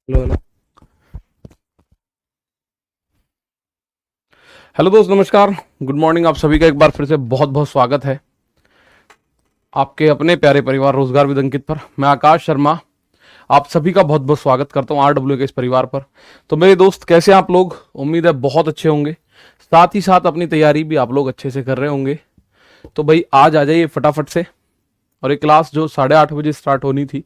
Hello hello. Hello दोस्त, नमस्कार, good morning. आप सभी का एक बार फिर से बहुत बहुत स्वागत है आपके अपने प्यारे परिवार रोजगार विद अंकित पर। मैं आकाश शर्मा आप सभी का बहुत बहुत स्वागत करता हूं RW के इस परिवार पर। तो मेरे दोस्त, कैसे हैं आप लोग? उम्मीद है बहुत अच्छे होंगे, साथ ही साथ अपनी तैयारी भी आप लोग अच्छे से कर रहे होंगे। तो भाई आज आ जाइए फटाफट से। और एक क्लास जो 8:30 बजे स्टार्ट होनी थी,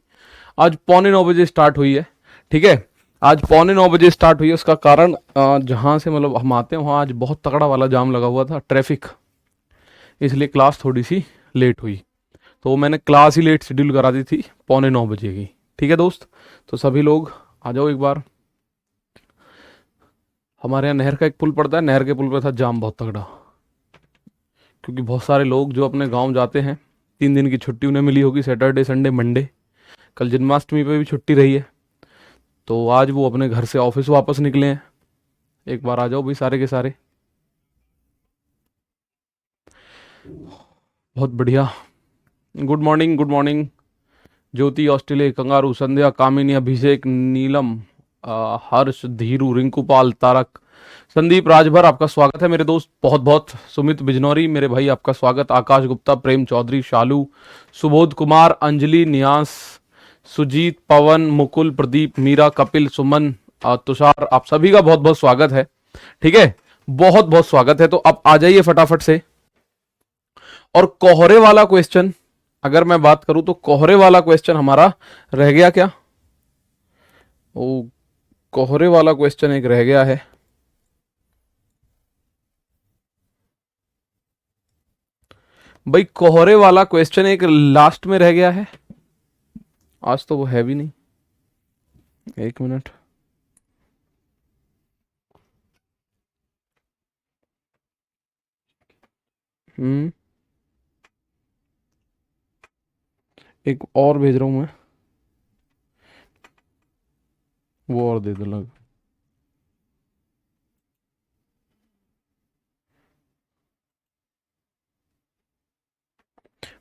आज 8:45 स्टार्ट हुई है। ठीक है, आज 8:45 स्टार्ट हुई है। उसका कारण जहाँ से मतलब हम आते हैं वहाँ आज बहुत तगड़ा वाला जाम लगा हुआ था, ट्रैफिक, इसलिए क्लास थोड़ी सी लेट हुई। तो मैंने क्लास ही लेट शेड्यूल करा दी थी 8:45 की। ठीक है दोस्त, तो सभी लोग आ जाओ एक बार। हमारे यहाँ नहर का एक पुल पड़ता है, नहर के पुल पर था जाम बहुत तगड़ा, क्योंकि बहुत सारे लोग जो अपने गांव जाते हैं, 3 दिन की छुट्टी उन्हें मिली होगी, सैटरडे संडे मंडे। कल जन्माष्टमी पे भी छुट्टी रही है, तो आज वो अपने घर से ऑफिस वापस निकले हैं। एक बार आ जाओ भाई सारे के सारे। बहुत बढ़िया। Good morning, good morning. Jyoti, Australia, kangaroo, Sandhya, Kamini, Abhishek, Neelam, Harsh, Dhiru, Rinku Pal, Tarak, Sandeep, Rajbhar, आपका स्वागत है मेरे दोस्त बहुत बहुत। सुमित बिजनौरी मेरे भाई, आपका स्वागत। आकाश गुप्ता, प्रेम चौधरी, शालू, सुबोध कुमार, अंजलि, नियास, सुजीत, पवन, मुकुल, प्रदीप, मीरा, कपिल, सुमन, तुषार, आप सभी का बहुत बहुत स्वागत है। ठीक है, बहुत बहुत स्वागत है। तो अब आ जाइए फटाफट से। और कोहरे वाला क्वेश्चन, अगर मैं बात करूं तो कोहरे वाला क्वेश्चन हमारा रह गया क्या? ओ, कोहरे वाला क्वेश्चन एक रह गया है। भाई कोहरे वाला क्वेश्चन एक लास्ट में रह गया है। आज तो वो है भी नहीं। एक मिनट। हम्म, एक और भेज रहा हूं मैं, वो और दे दो लग।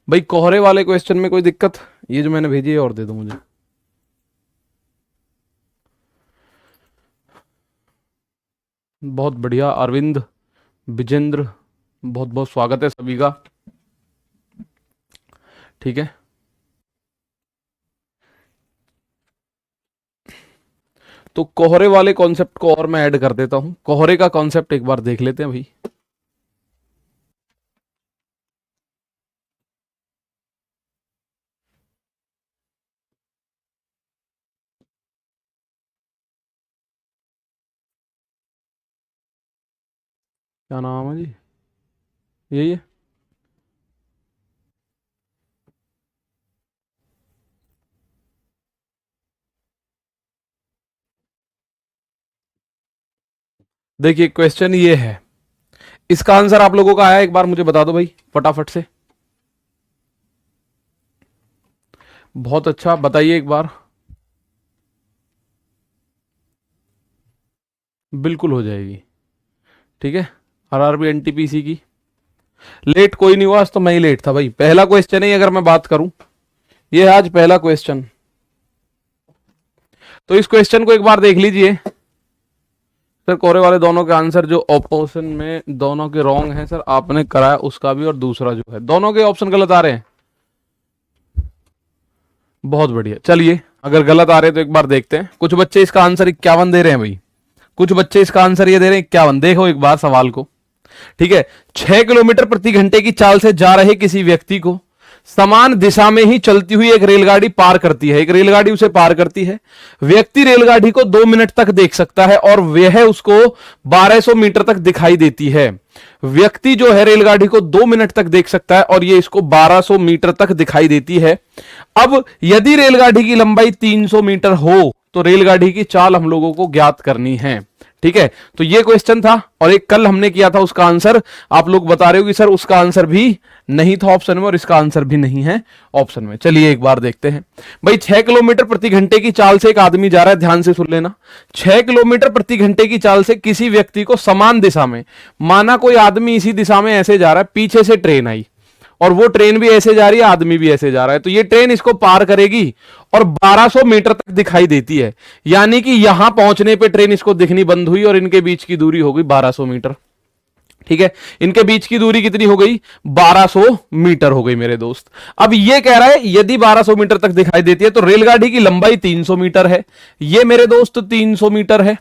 भाई कोहरे वाले क्वेश्चन में कोई दिक्कत? ये जो मैंने भेजी है और दे दो मुझे। बहुत बढ़िया। अरविंद, विजेंद्र, बहुत बहुत स्वागत है सभी का। ठीक है, तो कोहरे वाले कॉन्सेप्ट को और मैं ऐड कर देता हूं। कोहरे का कॉन्सेप्ट एक बार देख लेते हैं भाई। क्या नाम है जी? यही है। देखिए क्वेश्चन ये है, इसका आंसर आप लोगों का आया, एक बार मुझे बता दो भाई फटाफट से। बहुत अच्छा, बताइए एक बार। बिल्कुल हो जाएगी। ठीक है, RRB NTPC की। लेट कोई नहीं हुआ, आज तो मैं ही लेट था भाई। पहला क्वेश्चन ही अगर मैं बात करूं, ये है आज पहला क्वेश्चन। तो इस क्वेश्चन को एक बार देख लीजिए सर। कोरे वाले दोनों के आंसर जो ऑपोजिशन में दोनों के रॉन्ग हैं सर, आपने कराया उसका भी और दूसरा जो है, दोनों के ऑप्शन गलत आ रहे हैं। बहुत बढ़िया, चलिए अगर गलत आ रहे हैं तो एक बार देखते हैं। कुछ बच्चे इसका आंसर 51 दे रहे हैं भाई, कुछ बच्चे इसका आंसर ये दे रहे हैं 51। देखो एक बार सवाल को। ठीक है, 6 किलोमीटर प्रति घंटे की चाल से जा रहे किसी व्यक्ति को समान दिशा में ही चलती हुई एक रेलगाड़ी पार करती है, एक रेलगाड़ी उसे पार करती है। व्यक्ति रेलगाड़ी को 2 मिनट तक देख सकता है और वह उसको 1200 मीटर तक दिखाई देती है। व्यक्ति जो है रेलगाड़ी को 2 मिनट तक देख सकता है और ये इसको 1200 मीटर तक दिखाई देती है। अब यदि रेलगाड़ी की लंबाई 300 मीटर हो तो रेलगाड़ी की चाल हम लोगों को ज्ञात करनी है। ठीक है, तो ये क्वेश्चन था। और एक कल हमने किया था, उसका आंसर आप लोग बता रहे हो कि सर उसका आंसर भी नहीं था ऑप्शन में और इसका आंसर भी नहीं है ऑप्शन में। चलिए एक बार देखते हैं भाई। 6 किलोमीटर प्रति घंटे की चाल से एक आदमी जा रहा है, ध्यान से सुन लेना। 6 किलोमीटर प्रति घंटे की चाल से किसी व्यक्ति को समान दिशा में, माना कोई आदमी इसी दिशा में ऐसे जा रहा है, पीछे से ट्रेन आई और वो ट्रेन भी ऐसे जा रही है, आदमी भी ऐसे जा रहा है, तो ये ट्रेन इसको पार करेगी और 1200 मीटर तक दिखाई देती है। यानी कि यहां पहुंचने पे ट्रेन इसको दिखनी बंद हुई और इनके बीच की दूरी हो गई 1200 मीटर। ठीक है, इनके बीच की दूरी कितनी हो गई? 1200 मीटर हो गई मेरे दोस्त। अब ये कह रहा है यदि 1200 मीटर तक दिखाई देती है तो रेलगाड़ी की लंबाई 300 मीटर है। ये मेरे दोस्त 300 मीटर है,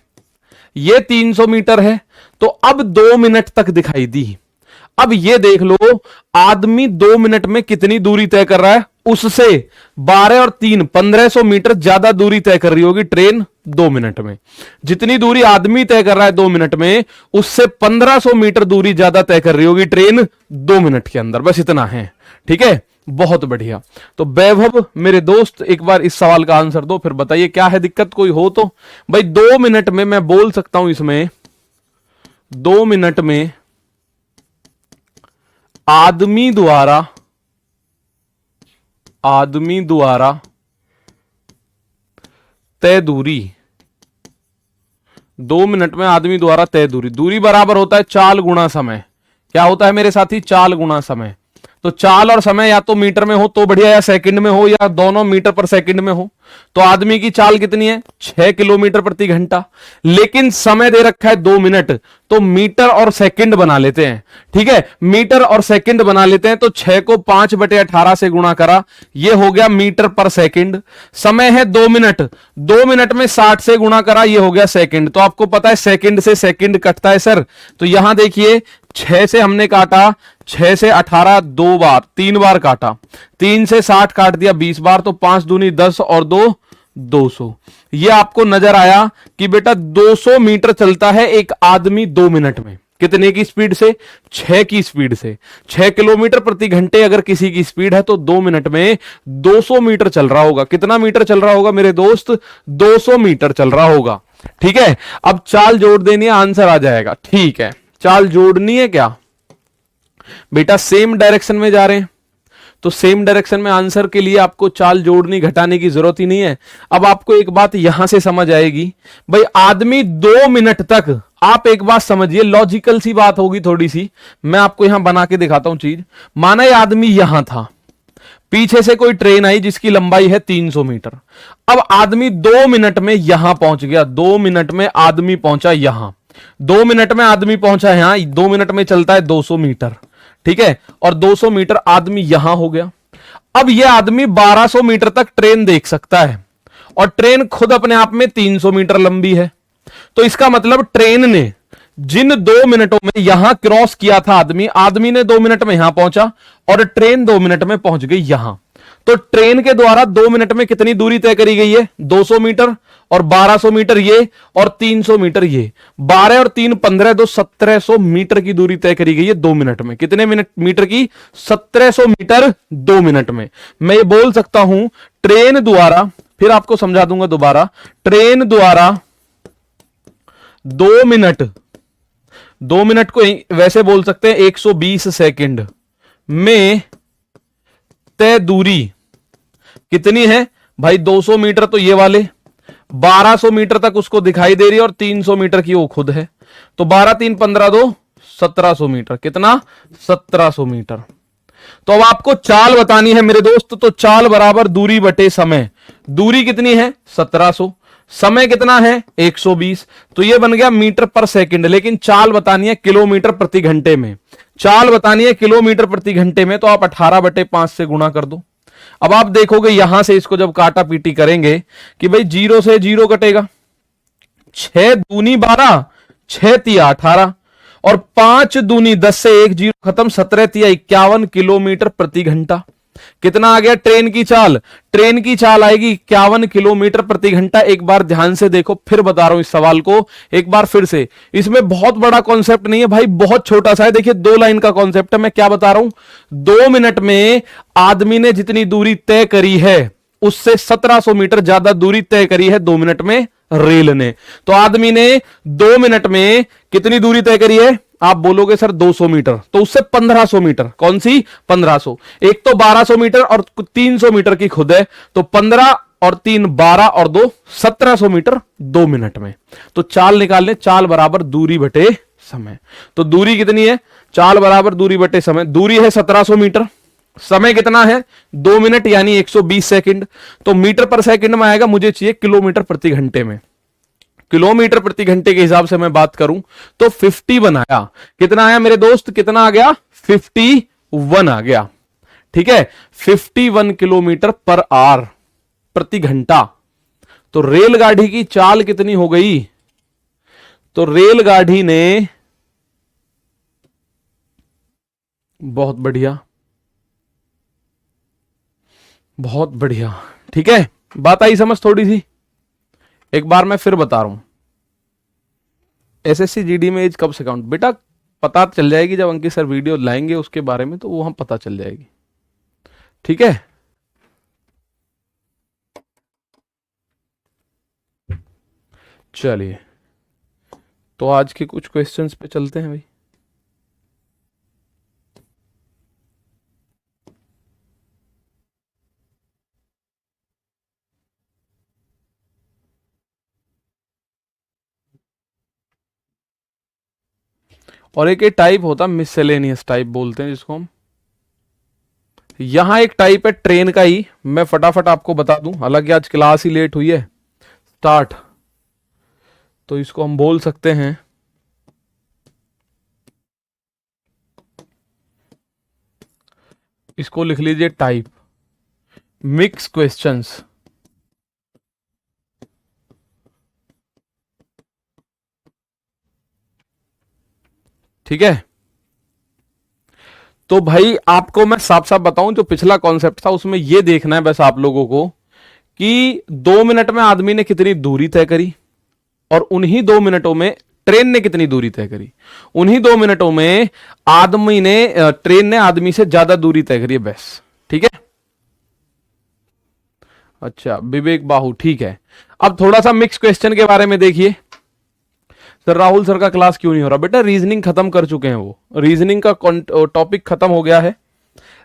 ये 300 मीटर है, तो अब 2 मिनट तक दिखाई दी। अब ये देख लो, आदमी 2 मिनट में कितनी दूरी तय कर रहा है, उससे 12 और 3 1500 मीटर ज्यादा दूरी तय कर रही होगी ट्रेन 2 मिनट में। जितनी दूरी आदमी तय कर रहा है 2 मिनट में, उससे 1500 मीटर दूरी ज्यादा तय कर रही होगी ट्रेन 2 मिनट के अंदर। बस इतना है। ठीक है, बहुत बढ़िया। तो वैभव मेरे दोस्त एक बार इस सवाल का आंसर दो, फिर बताइए क्या है दिक्कत, कोई हो तो। भाई 2 मिनट में मैं बोल सकता हूं, इसमें 2 मिनट में आदमी द्वारा तय दूरी, 2 मिनट में आदमी द्वारा तय दूरी बराबर होता है चाल गुणा समय। क्या होता है मेरे साथी? चाल गुणा समय। तो चाल और समय या तो मीटर में हो तो बढ़िया, या सेकंड में हो, या दोनों मीटर पर सेकंड में हो। तो आदमी की चाल कितनी है? 6 किलोमीटर प्रति घंटा, लेकिन समय दे रखा है 2 मिनट, तो मीटर और सेकंड बना लेते हैं। ठीक है, मीटर और सेकंड बना लेते हैं। तो 6 को 5/18 से गुणा करा, ये हो गया मीटर पर सेकंड। समय है 2 मिनट, 2 मिनट में 60 से गुणा करा, ये हो गया सेकंड। तो आपको पता है सेकंड से सेकंड कटता है सर, तो यहां देखिए 6 से हमने काटा, 6 से 18 2 बार, 3 बार काटा, 3 से 60 काट दिया 20 बार, तो 5 दूनी 10 और 2 200। ये आपको नजर आया कि बेटा 200 मीटर चलता है एक आदमी 2 मिनट में। कितने की स्पीड से? 6 की स्पीड से। 6 किलोमीटर प्रति घंटे अगर किसी की स्पीड है तो 2 मिनट में 200 मीटर चल रहा होगा। कितना मीटर चल रहा होगा मेरे दोस्त? 200 मीटर चल रहा होगा। ठीक है, अब चाल जोड़ देनी है, आंसर आ जाएगा। ठीक है, चाल जोड़नी है क्या बेटा? सेम डायरेक्शन में जा रहे हैं तो सेम डायरेक्शन में आंसर के लिए आपको चाल जोड़नी घटाने की जरूरत ही नहीं है। अब आपको एक बात यहां से समझ आएगी, भाई आदमी 2 मिनट तक, आप एक बात समझिए, लॉजिकल सी बात होगी थोड़ी सी, मैं आपको यहां बना के दिखाता हूं चीज। माना ये आदमी यहां था, पीछे से कोई ट्रेन आई जिसकी लंबाई है 300 मीटर। अब आदमी 2 मिनट में यहां पहुंच गया, 2 मिनट में आदमी पहुंचा यहां, 2 मिनट में आदमी पहुंचा यहां, 2 मिनट में चलता है 200 मीटर। ठीक है, और 200 मीटर आदमी यहां हो गया। अब यह आदमी 1200 मीटर तक ट्रेन देख सकता है, और ट्रेन खुद अपने आप में 300 मीटर लंबी है। तो इसका मतलब ट्रेन ने जिन 2 मिनटों में यहां क्रॉस किया था आदमी ने 2 मिनट में यहां पहुंचा, और ट्रेन 2 मिनट में पहुंच गई यहां। तो ट्रेन के द्वारा 2 मिनट में कितनी दूरी तय करी गई है? 200 मीटर, और 1200 मीटर ये, और 300 मीटर ये। 12 और 3 15, 2 1700 मीटर की दूरी तय करी गई है 2 मिनट में। कितने मीटर की? 1700 मीटर 2 मिनट में। मैं ये बोल सकता हूं ट्रेन द्वारा, फिर आपको समझा दूंगा दोबारा, ट्रेन द्वारा 2 मिनट को वैसे बोल सकते हैं 120 सेकंड में तय दूरी कितनी है भाई? 200 मीटर तो ये वाले, 1200 मीटर तक उसको दिखाई दे रही है, और 300 मीटर की वो खुद है। तो 12 3 15 2 1700 मीटर। कितना? 1700 मीटर। तो अब आपको चाल बतानी है मेरे दोस्त, तो चाल बराबर दूरी बटे समय। दूरी कितनी है? 1700, समय कितना है? 120। तो ये बन गया मीटर पर सेकंड, लेकिन चाल बतानी है किलोमीटर प्रति घंटे में। चाल बतानी है किलोमीटर प्रति घंटे में, तो आप 18/5 से गुणा कर दो। अब आप देखोगे यहां से इसको जब काटा पीटी करेंगे कि भाई 0 से 0 कटेगा, 6 दूनी 12, 6 तिया 18, और 5 दूनी 10 से 1 0 खत्म, 17 तिया 51 किलोमीटर प्रति घंटा। कितना आ गया ट्रेन की चाल? ट्रेन की चाल आएगी 51 किलोमीटर प्रति घंटा। एक बार ध्यान से देखो, फिर बता रहा हूं इस सवाल को एक बार फिर से। इसमें बहुत बड़ा कॉन्सेप्ट नहीं है भाई, बहुत छोटा सा है। देखिए 2 लाइन का कॉन्सेप्ट है। मैं क्या बता रहा हूं, 2 मिनट में आदमी ने जितनी दूरी तय करी है उससे 1700 मीटर ज्यादा दूरी तय करी है 2 मिनट में रेल ने। तो आदमी ने 2 मिनट में कितनी दूरी तय करी है? आप बोलोगे सर 200 मीटर, तो उससे 1500 मीटर। कौन सी? 1500। एक तो 1200 मीटर और 300 मीटर की खुद है, तो 15 और 3 12 और 2 1700 मीटर 2 मिनट में। तो चाल निकाल लें, चाल बराबर दूरी बटे समय। तो दूरी कितनी है? चाल बराबर दूरी बटे समय। दूरी है 1700 मीटर, समय कितना है 2 मिनट यानी 120 सेकंड। तो मीटर पर सेकंड में आएगा, मुझे चाहिए किलोमीटर प्रति घंटे में। किलोमीटर प्रति घंटे के हिसाब से मैं बात करूं तो 51 आया। कितना आया मेरे दोस्त, कितना आ गया 51 आ गया। ठीक है, 51 किलोमीटर पर आवर प्रति घंटा। तो रेलगाड़ी की चाल कितनी हो गई, तो रेलगाड़ी ने बहुत बढ़िया, बहुत बढ़िया। ठीक है, बात आई समझ थोड़ी सी। एक बार मैं फिर बता रहा हूं, एसएससी जीडी में एज कब से काउंट, बेटा पता चल जाएगी जब अंकित सर वीडियो लाएंगे उसके बारे में, तो वो हम पता चल जाएगी। ठीक है, चलिए तो आज के कुछ क्वेश्चंस पे चलते हैं भाई। और एक टाइप होता है मिससेलेनियस टाइप बोलते हैं जिसको हम, यहां एक टाइप है ट्रेन का ही, मैं फटाफट आपको बता दूं, हालांकि आज क्लास ही लेट हुई है स्टार्ट, तो इसको हम बोल सकते हैं इसको लिख लीजिए टाइप मिक्स क्वेश्चंस। ठीक है, तो भाई आपको मैं साफ साफ बताऊं, जो पिछला कॉन्सेप्ट था उसमें यह देखना है बस आप लोगों को कि 2 मिनट में आदमी ने कितनी दूरी तय करी, और उन्हीं 2 मिनटों में ट्रेन ने कितनी दूरी तय करी। उन्हीं 2 मिनटों में आदमी ने ट्रेन ने आदमी से ज्यादा दूरी तय करी है बस। ठीक है, अच्छा विवेक बाहू, ठीक है। अब थोड़ा सा मिक्स क्वेश्चन के बारे में देखिए। सर राहुल सर का क्लास क्यों नहीं हो रहा, बेटा रीजनिंग खत्म कर चुके हैं, वो रीजनिंग का टॉपिक खत्म हो गया है।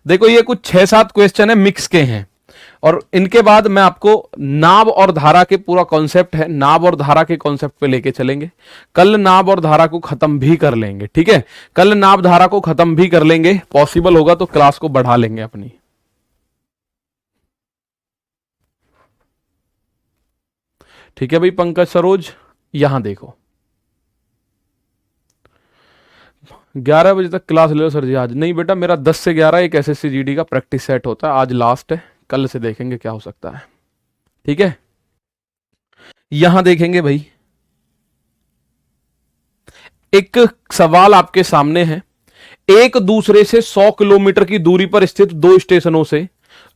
देखो ये कुछ 6-7 क्वेश्चन है मिक्स के हैं, और इनके बाद मैं आपको नाब और धारा के पूरा कॉन्सेप्ट है, नाब और धारा के कॉन्सेप्ट पे लेके चलेंगे। कल नाब और धारा को खत्म भी कर लेंगे। ठीक है, कल नाब धारा को खत्म भी कर लेंगे, पॉसिबल होगा तो क्लास को बढ़ा लेंगे अपनी। ठीक है भाई पंकज सरोज, यहां देखो 11 बजे तक क्लास ले लो सर जी आज। नहीं बेटा मेरा 10 से 11 एक एसएससी जीडी का प्रैक्टिस सेट होता है, आज लास्ट है, कल से देखेंगे क्या हो सकता है। ठीक है, यहां देखेंगे भाई एक सवाल आपके सामने है। एक दूसरे से 100 किलोमीटर की दूरी पर स्थित 2 स्टेशनों से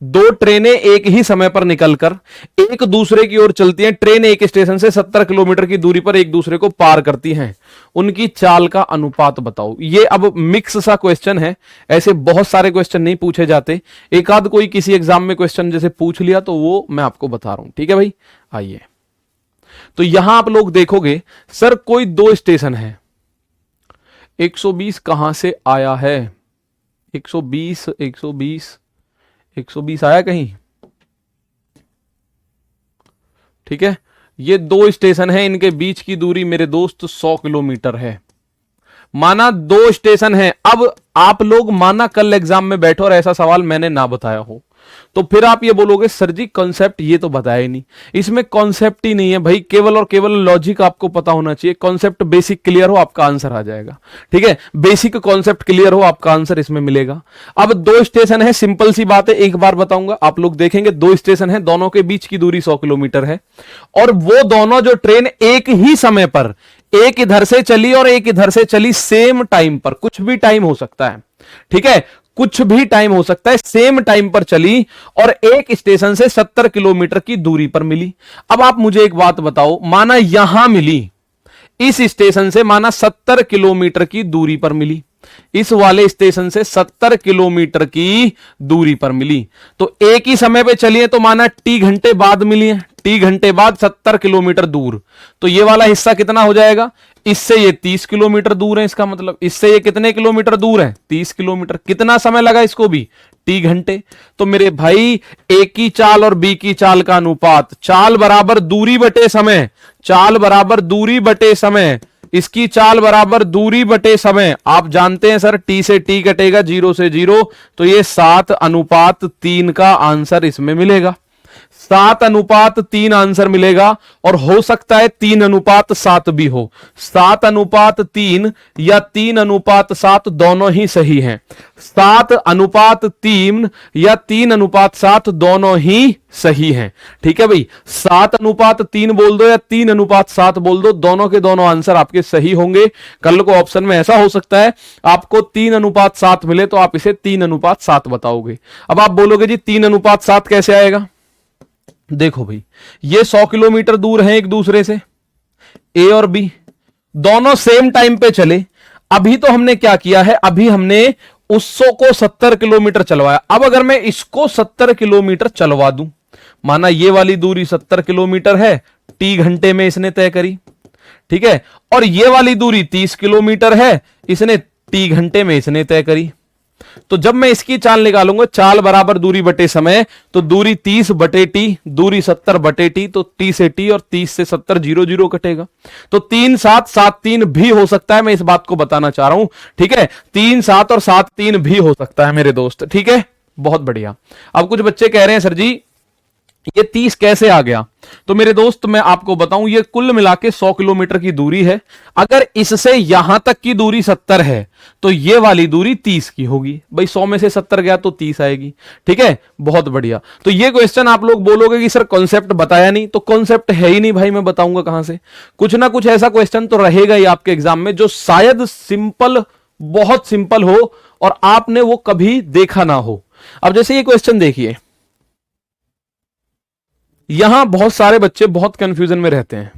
2 ट्रेनें एक ही समय पर निकलकर एक दूसरे की ओर चलती हैं। ट्रेन एक स्टेशन से 70 किलोमीटर की दूरी पर एक दूसरे को पार करती हैं, उनकी चाल का अनुपात बताओ। ये अब मिक्स सा क्वेश्चन है, ऐसे बहुत सारे क्वेश्चन नहीं पूछे जाते, एक आध कोई किसी एग्जाम में क्वेश्चन जैसे पूछ लिया तो वो मैं आपको बता रहा हूं। ठीक है भाई, आइए तो यहां आप लोग देखोगे सर कोई 2 स्टेशन है, 120 कहां से आया है, 120 120 120 आया कहीं। ठीक है, ये 2 स्टेशन है, इनके बीच की दूरी मेरे दोस्त 100 किलोमीटर है। माना 2 स्टेशन है, अब आप लोग माना कल एग्जाम में बैठो और ऐसा सवाल मैंने ना बताया हो, तो फिर आप ये बोलोगे सर जी कॉन्सेप्ट ये तो बताया ही नहीं। इसमें कॉन्सेप्ट ही नहीं है भाई, केवल और केवल लॉजिक आपको पता होना चाहिए। कॉन्सेप्ट बेसिक क्लियर हो आपका आंसर आ जाएगा। ठीक है, बेसिक कॉन्सेप्ट क्लियर हो आपका आंसर इसमें मिलेगा। अब 2 स्टेशन है, सिंपल सी बात है, एक बार बताऊंगा आप लोग देखेंगे। 2 स्टेशन है, दोनों के बीच की दूरी 100 किलोमीटर है, और वो दोनों जो ट्रेन एक ही समय पर, एक इधर से चली और एक इधर से चली सेम टाइम पर, कुछ भी टाइम हो सकता है। ठीक है, कुछ भी टाइम हो सकता है, सेम टाइम पर चली और एक स्टेशन से 70 किलोमीटर की दूरी पर मिली। अब आप मुझे एक बात बताओ, माना यहां मिली, इस स्टेशन से माना 70 किलोमीटर की दूरी पर मिली, इस वाले स्टेशन से 70 किलोमीटर की दूरी पर मिली, तो एक ही समय पे चलिए तो माना टी घंटे बाद मिली है, टी घंटे बाद 70 किलोमीटर दूर, तो ये वाला हिस्सा कितना हो जाएगा, इससे ये 30 किलोमीटर दूर है, इसका मतलब इससे ये कितने किलोमीटर दूर है, 30 किलोमीटर। कितना समय लगा इसको भी, टी घंटे। तो मेरे भाई ए की चाल और बी की चाल का अनुपात, चाल बराबर दूरी बटे समय, चाल बराबर दूरी बटे समय, इसकी चाल बराबर दूरी बटे समय, आप जानते हैं सर टी से टी कटेगा, 0 से 0, तो ये 7:3 का आंसर इसमें मिलेगा। 7:3 आंसर मिलेगा, और हो सकता है 3:7 भी हो। 7:3 या 3:7 दोनों ही सही हैं। 7:3 या 3:7 दोनों ही सही हैं। ठीक है भाई, 7:3 बोल दो या 3:7 बोल दो, दोनों के दोनों आंसर आपके सही होंगे। कल को ऑप्शन में ऐसा हो सकता है आपको 3:7 मिले तो आप इसे 3:7 बताओगे। अब आप बोलोगे जी 3:7 कैसे आएगा? देखो भाई, ये 100 किलोमीटर दूर हैं एक दूसरे से, ए और बी, दोनों सेम टाइम पे चले। अभी तो हमने क्या किया है, अभी हमने उस 100 को 70 किलोमीटर चलवाया। अब अगर मैं इसको 70 किलोमीटर चलवा दूं, माना ये वाली दूरी 70 किलोमीटर है, टी घंटे में इसने तय करी, ठीक है, और ये वाली दूरी 30 किलोमीटर है, इसने टी घंटे में इसने तय करी। तो जब मैं इसकी चाल निकालूंगा, चाल बराबर दूरी बटे समय, तो दूरी 30 बटे टी, दूरी 70 बटे टी, तो टी से टी और 30 से 70 0 0 कटेगा। तो 3 7 7 3 भी हो सकता है, मैं इस बात को बताना चाह रहा हूं। ठीक है, 3 7 और 7 3 भी हो सकता है मेरे दोस्त। ठीक है, बहुत बढ़िया। अब कुछ बच्चे कह रहे हैं सर जी ये 30 कैसे आ गया? तो मेरे दोस्त मैं आपको बताऊं, ये कुल मिला के 100 किलोमीटर की दूरी है। अगर इससे यहां तक की दूरी 70 है तो ये वाली दूरी 30 की होगी। भाई 100 में से 70 गया तो 30 आएगी। ठीक है, बहुत बढ़िया। तो ये क्वेश्चन आप लोग बोलोगे कि सर कॉन्सेप्ट बताया नहीं, तो कॉन्सेप्ट है ही नहीं भाई, मैं बताऊंगा कहां से? कुछ ना कुछ ऐसा क्वेश्चन तो रहेगा ही आपके एग्जाम में जो शायद सिंपल, बहुत सिंपल हो और आपने वो कभी देखा ना हो। अब जैसे ये क्वेश्चन देखिए, यहां बहुत सारे बच्चे बहुत कंफ्यूजन में रहते हैं।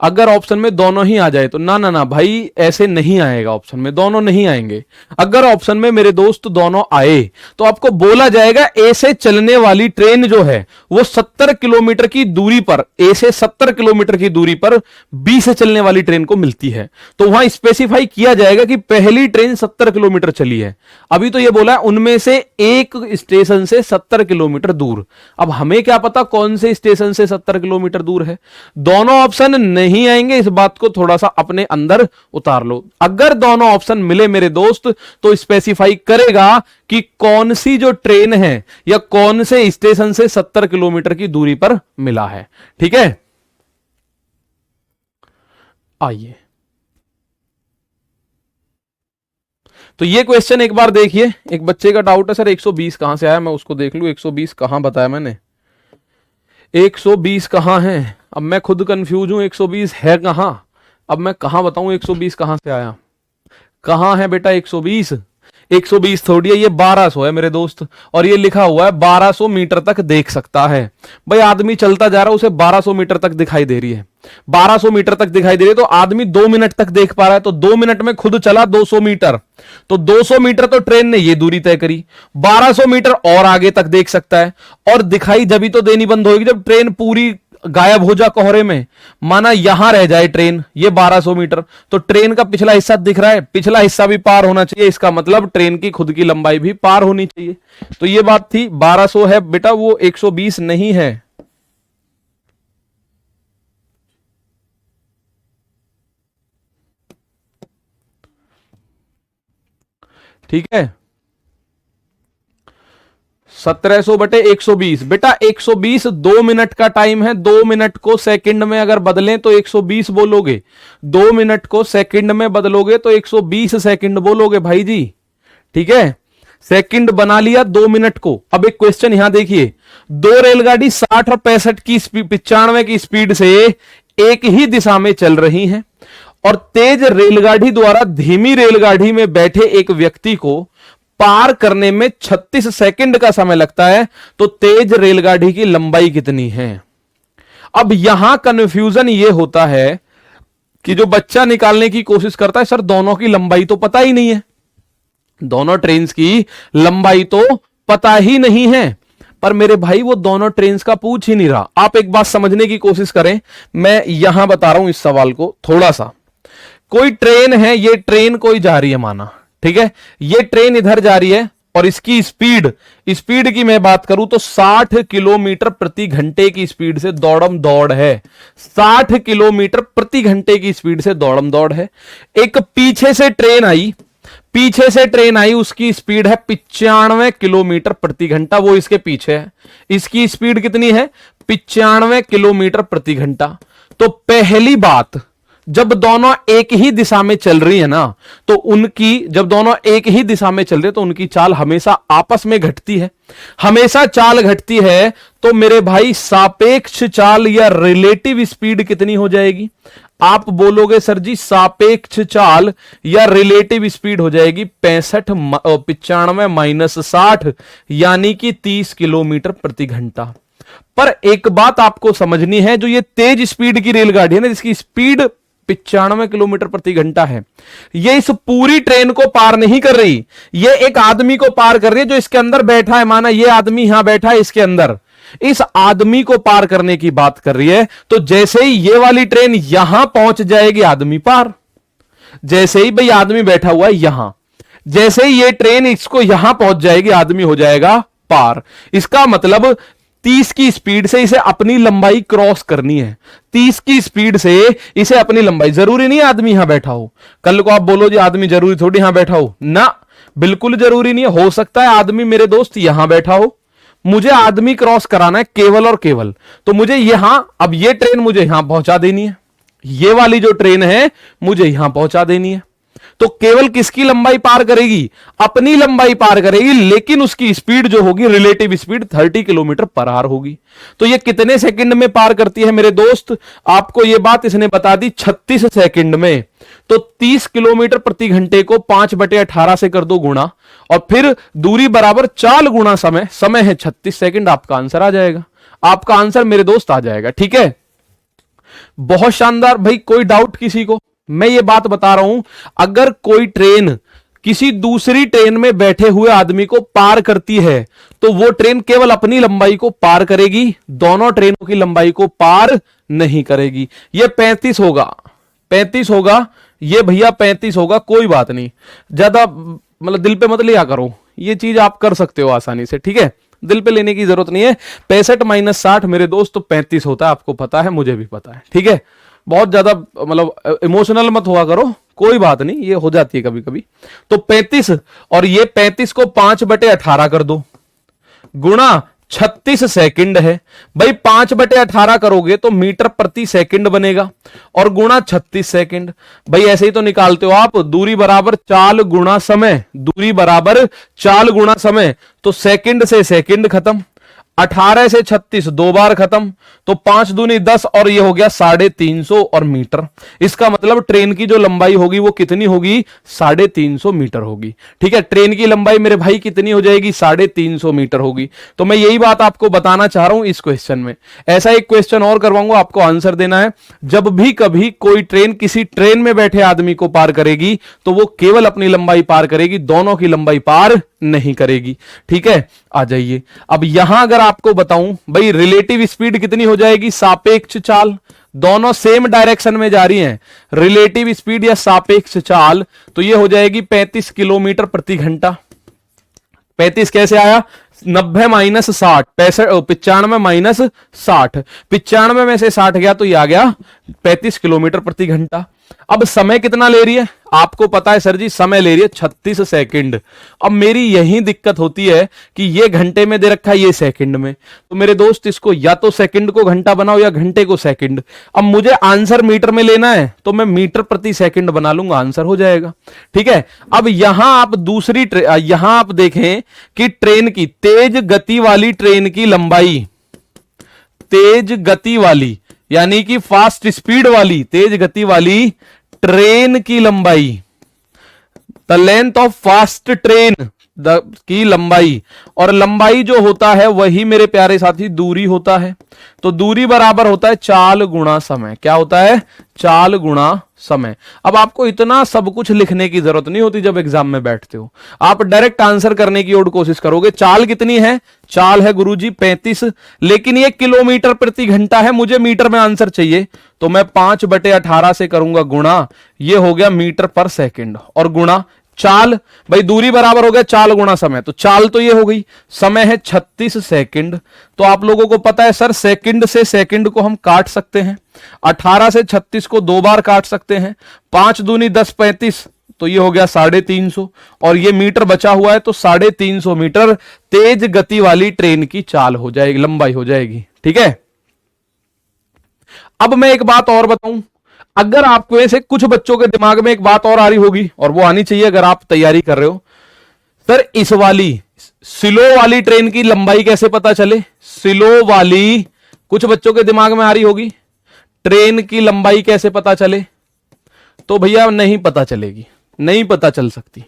अगर ऑप्शन में दोनों ही आ जाए तो ना ना ना भाई, ऐसे नहीं आएगा, ऑप्शन में दोनों नहीं आएंगे। अगर ऑप्शन में मेरे दोस्त दोनों आए तो आपको बोला जाएगा ए से चलने वाली ट्रेन जो है वो 70 किलोमीटर की दूरी पर, ए से 70 किलोमीटर की दूरी पर बी से चलने वाली ट्रेन को मिलती है। तो वहां स्पेसिफाई किया जाएगा कि पहली ट्रेन 70 किलोमीटर चली है। अभी तो यह बोला है उनमें से एक स्टेशन से 70 किलोमीटर दूर। अब हमें क्या पता कौन से स्टेशन से 70 किलोमीटर दूर है? दोनों ऑप्शन नहीं आएंगे, इस बात को थोड़ा सा अपने अंदर उतार लो। अगर दोनों ऑप्शन मिले मेरे दोस्त तो स्पेसिफाई करेगा कि कौन सी जो ट्रेन है या कौन से स्टेशन से 70 किलोमीटर की दूरी पर मिला है। ठीक है, आइए तो ये क्वेश्चन एक बार देखिए। एक बच्चे का डाउट है सर 120 कहां से आया, मैं उसको देख लूं। 120 कहां बताया मैंने? 120 कहां है? अब मैं खुद कंफ्यूज हूं, 120 है कहां? अब मैं कहां बताऊं 120 कहां से आया? कहां है बेटा 120? 120 थोड़ी है, ये 1200 है मेरे दोस्त, और ये लिखा हुआ है 1200 मीटर तक देख सकता है। भाई आदमी चलता जा रहा है, उसे 1200 मीटर तक दिखाई दे रही है। 1200 मीटर तक दिखाई दे रही है तो आदमी 2 मिनट तक देख पा रहा है, तो 2 मिनट में खुद चला 200 मीटर, तो 200 मीटर तो ट्रेन ने ये दूरी तय करी। 1200 मीटर और आगे तक देख सकता है, और दिखाई जब तो देनी बंद होगी जब ट्रेन पूरी गायब हो जा कोहरे में। माना यहां रह जाए ट्रेन, ये 1200 मीटर, तो ट्रेन का पिछला हिस्सा दिख रहा है, पिछला हिस्सा भी पार होना चाहिए, इसका मतलब ट्रेन की खुद की लंबाई भी पार होनी चाहिए। तो ये बात थी, 1200 है बेटा, वो 120 नहीं है। ठीक है, 1700 बटे 120 बेटा, 120 2 मिनट का टाइम है। 2 मिनट को सेकंड में अगर बदलें तो 120 बोलोगे, 2 मिनट को सेकंड में बदलोगे तो 120 सेकंड बोलोगे भाई जी। ठीक है, सेकंड बना लिया 2 मिनट को। अब एक क्वेश्चन यहां देखिए, 2 रेलगाड़ी 60 और 65 की 95 की स्पीड से एक ही दिशा में चल रही हैं, और तेज रेलगाड़ी द्वारा धीमी रेलगाड़ी में बैठे एक व्यक्ति को पार करने में 36 सेकंड का समय लगता है, तो तेज रेलगाड़ी की लंबाई कितनी है? अब यहां कंफ्यूजन यह होता है कि जो बच्चा निकालने की कोशिश करता है, सर दोनों की लंबाई तो पता ही नहीं है, दोनों ट्रेन्स की लंबाई तो पता ही नहीं है। पर मेरे भाई वो दोनों ट्रेन्स का पूछ ही नहीं रहा। आप एक बात समझने की कोशिश करें, मैं यहां बता रहा हूं इस सवाल को थोड़ा सा। कोई ट्रेन है, ये ट्रेन कोई जा रही है माना, ठीक है, ये ट्रेन इधर जा रही है और इसकी स्पीड, स्पीड की मैं बात करूं तो 60 किलोमीटर प्रति घंटे की स्पीड से दौड़म दौड़ है। 60 किलोमीटर प्रति घंटे की स्पीड से दौड़म दौड़ है। एक पीछे से ट्रेन आई, पीछे से ट्रेन आई, उसकी स्पीड है 95 किलोमीटर प्रति घंटा, वो इसके पीछे है। इसकी स्पीड कितनी है? 95 किलोमीटर प्रति घंटा। तो पहली बात, जब दोनों एक ही दिशा में चल रही है ना, तो उनकी, जब दोनों एक ही दिशा में चल रहे तो उनकी चाल हमेशा आपस में घटती है, हमेशा चाल घटती है। तो मेरे भाई सापेक्ष चाल या रिलेटिव स्पीड कितनी हो जाएगी? आप बोलोगे सर जी सापेक्ष चाल या रिलेटिव स्पीड हो जाएगी 95 माइनस 60 यानी कि 30 किलोमीटर प्रति घंटा। पर एक बात आपको समझनी है, जो ये तेज स्पीड की रेलगाड़ी है ना, जिसकी स्पीड 95 किलोमीटर प्रति घंटा है, ये इस पूरी ट्रेन को पार नहीं कर रही, ये एक आदमी को पार कर रही है जो इसके अंदर बैठा है। माना ये आदमी यहां बैठा है, इसके अंदर इस आदमी को पार करने की बात कर रही है। तो जैसे ही ये वाली ट्रेन यहां पहुंच जाएगी, आदमी पार। जैसे ही भाई आदमी बैठा हुआ है यहां, जैसे ही ये ट्रेन इसको यहां पहुंच जाएगी, आदमी हो जाएगा पार। इसका मतलब 30 की स्पीड से इसे अपनी लंबाई क्रॉस करनी है। 30 की स्पीड से इसे अपनी लंबाई, जरूरी नहीं आदमी यहां बैठा हो। कल को आप बोलो जी आदमी जरूरी थोड़ी यहां बैठा हो ना, बिल्कुल जरूरी नहीं है। हो सकता है आदमी मेरे दोस्त यहां बैठा हो, मुझे आदमी क्रॉस कराना है केवल और केवल, तो मुझे यहां, अब ये ट्रेन मुझे यहां पहुंचा देनी है, ये वाली जो ट्रेन है मुझे यहां पहुंचा देनी है। तो केवल किसकी लंबाई पार करेगी? अपनी लंबाई पार करेगी, लेकिन उसकी स्पीड जो होगी, relative speed 30 kilometre per hour होगी। तो ये कितने सेकंड में पार करती है मेरे दोस्त? आपको ये बात इसने बता दी 36 सेकंड में। तो 30 किलोमीटर प्रति घंटे को 5/18 से कर दो गुणा, और फिर दूरी बराबर चाल गुणा समय, समय है 36 सेकंड। आपका आंसर आ जाएगा, आपका आंसर मेरे दोस्त आ जाएगा। ठीक है, बहुत शानदार भाई। कोई डाउट किसी को? मैं ये बात बता रहा हूं, अगर कोई ट्रेन किसी दूसरी ट्रेन में बैठे हुए आदमी को पार करती है, तो वो ट्रेन केवल अपनी लंबाई को पार करेगी, दोनों ट्रेनों की लंबाई को पार नहीं करेगी। ये 35 होगा, 35 होगा, ये भैया 35 होगा। कोई बात नहीं, ज्यादा मतलब दिल पे मत लिया करो, ये चीज आप कर सकते हो आसानी से। ठीक है, दिल पे लेने की जरूरत नहीं है। 65 माइनस 60 मेरे दोस्त तो 35 होता है, आपको पता है, मुझे भी पता है। ठीक है, बहुत ज्यादा मतलब इमोशनल मत हुआ करो, कोई बात नहीं, ये हो जाती है कभी कभी। तो 35, और ये 35 को 5/18 कर दो, गुणा 36 सेकंड है भाई। 5/18 करोगे तो मीटर प्रति सेकंड बनेगा, और गुणा 36 सेकंड। भाई ऐसे ही तो निकालते हो आप, दूरी बराबर चाल गुणा समय, दूरी बराबर चाल गुणा समय। तो सेकंड से सेकंड खत्म, 18 से 36 दो बार खत्म, तो 5 दूनी 10, और ये हो गया 350 और मीटर। इसका मतलब ट्रेन की जो लंबाई होगी वो कितनी होगी? 350 मीटर होगी। ठीक है, ट्रेन की लंबाई मेरे भाई कितनी हो जाएगी? 350 मीटर होगी। तो मैं यही बात आपको बताना चाह रहा हूं इस क्वेश्चन में। ऐसा एक क्वेश्चन और करवाऊंगा, आपको आंसर देना है। जब भी कभी कोई ट्रेन किसी ट्रेन में बैठे आदमी को पार करेगी, तो वो केवल अपनी लंबाई पार करेगी, दोनों की लंबाई पार नहीं करेगी। ठीक है, आ जाइए। अब यहां अगर आपको बताऊं भाई रिलेटिव स्पीड कितनी हो जाएगी? सापेक्ष चाल, दोनों सेम डायरेक्शन में जा रही हैं, रिलेटिव स्पीड या सापेक्ष चाल, तो ये हो जाएगी 35 किलोमीटर प्रति घंटा। 35 कैसे आया? 90 माइनस 60, 95 माइनस 60, 95 में से 60 गया तो ये आ गया 35 किलोमीटर प्रति घंटा। अब समय कितना ले रही है? आपको पता है सर जी, समय ले रही है 36 सेकंड। अब मेरी यही दिक्कत होती है कि ये घंटे में दे रखा है, ये सेकंड में। तो मेरे दोस्त इसको या तो सेकंड को घंटा बनाओ या घंटे को सेकंड। अब मुझे आंसर मीटर में लेना है, तो मैं मीटर प्रति सेकंड बना लूंगा, आंसर हो जाएगा। ठीक है, अब यहां आप यहां आप देखें कि ट्रेन की, तेज गति वाली ट्रेन की लंबाई, तेज गति वाली यानी कि फास्ट स्पीड वाली, तेज गति वाली ट्रेन की लंबाई, the length of fast train की लंबाई, और लंबाई जो होता है वही मेरे प्यारे साथी दूरी होता है। तो दूरी बराबर होता है चाल गुणा समय। क्या होता है? चाल गुणा समय। अब आपको इतना सब कुछ लिखने की जरूरत नहीं होती जब एग्जाम में बैठते हो, आप डायरेक्ट आंसर करने की और कोशिश करोगे। चाल कितनी है? चाल है गुरुजी 35, लेकिन ये किलोमीटर प्रति घंटा है, मुझे मीटर में आंसर चाहिए, तो मैं 5/18 से करूंगा गुणा, ये हो गया मीटर पर सेकंड, और गुणा चाल भाई दूरी बराबर हो गया चाल गुणा समय, तो चाल तो ये हो गई, समय है 36 सेकंड। तो आप लोगों को पता है सर सेकंड से सेकंड को हम काट सकते हैं, 18 से 36 को 2 बार काट सकते हैं, 5 दूनी 10 35, तो ये हो गया 350, और ये मीटर बचा हुआ है तो 350 मीटर तेज गति वाली ट्रेन की चाल हो जाएगी, लंबाई हो जाएगी। ठीक है, अब मैं एक बात और बताऊं, अगर आपको ऐसे कुछ बच्चों के दिमाग में एक बात और आ रही होगी, और वो आनी चाहिए अगर आप तैयारी कर रहे हो, सर इस वाली स्लो वाली ट्रेन की लंबाई कैसे पता चले, स्लो वाली कुछ बच्चों के दिमाग में आ रही होगी, ट्रेन की लंबाई कैसे पता चले, तो भैया नहीं पता चलेगी, नहीं पता चल सकती।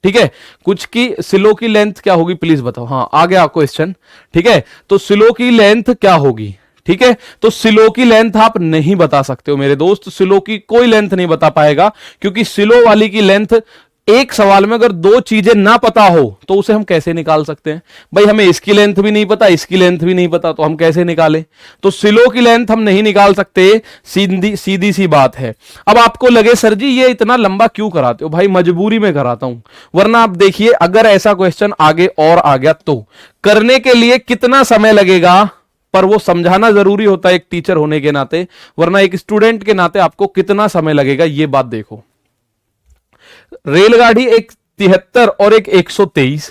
ठीक है, कुछ की स्लो की लेंथ क्या होगी प्लीज बताओ, हाँ आ गया क्वेश्चन। ठीक है, तो स्लो की लेंथ क्या होगी, ठीक है, तो स्लो की लेंथ आप नहीं बता सकते हो मेरे दोस्त, स्लो की कोई लेंथ नहीं बता पाएगा, क्योंकि स्लो वाली की लेंथ एक सवाल में अगर 2 चीजें ना पता हो तो उसे हम कैसे निकाल सकते हैं, भाई हमें इसकी लेंथ भी नहीं पता इसकी लेंथ भी नहीं पता, तो हम कैसे निकालें, तो स्लो की लेंथ हम नहीं निकाल सकते, सीधी सी बात है। अब आपको लगे सर जी ये इतना लंबा क्यों कराते हो, भाई मजबूरी में कराता हूं, वरना आप देखिए अगर ऐसा क्वेश्चन आगे और आ गया तो करने के लिए कितना समय लगेगा, पर वो समझाना जरूरी होता है एक टीचर होने के नाते, वरना एक स्टूडेंट के नाते आपको कितना समय लगेगा ये बात देखो। रेलगाड़ी एक 73 और एक 123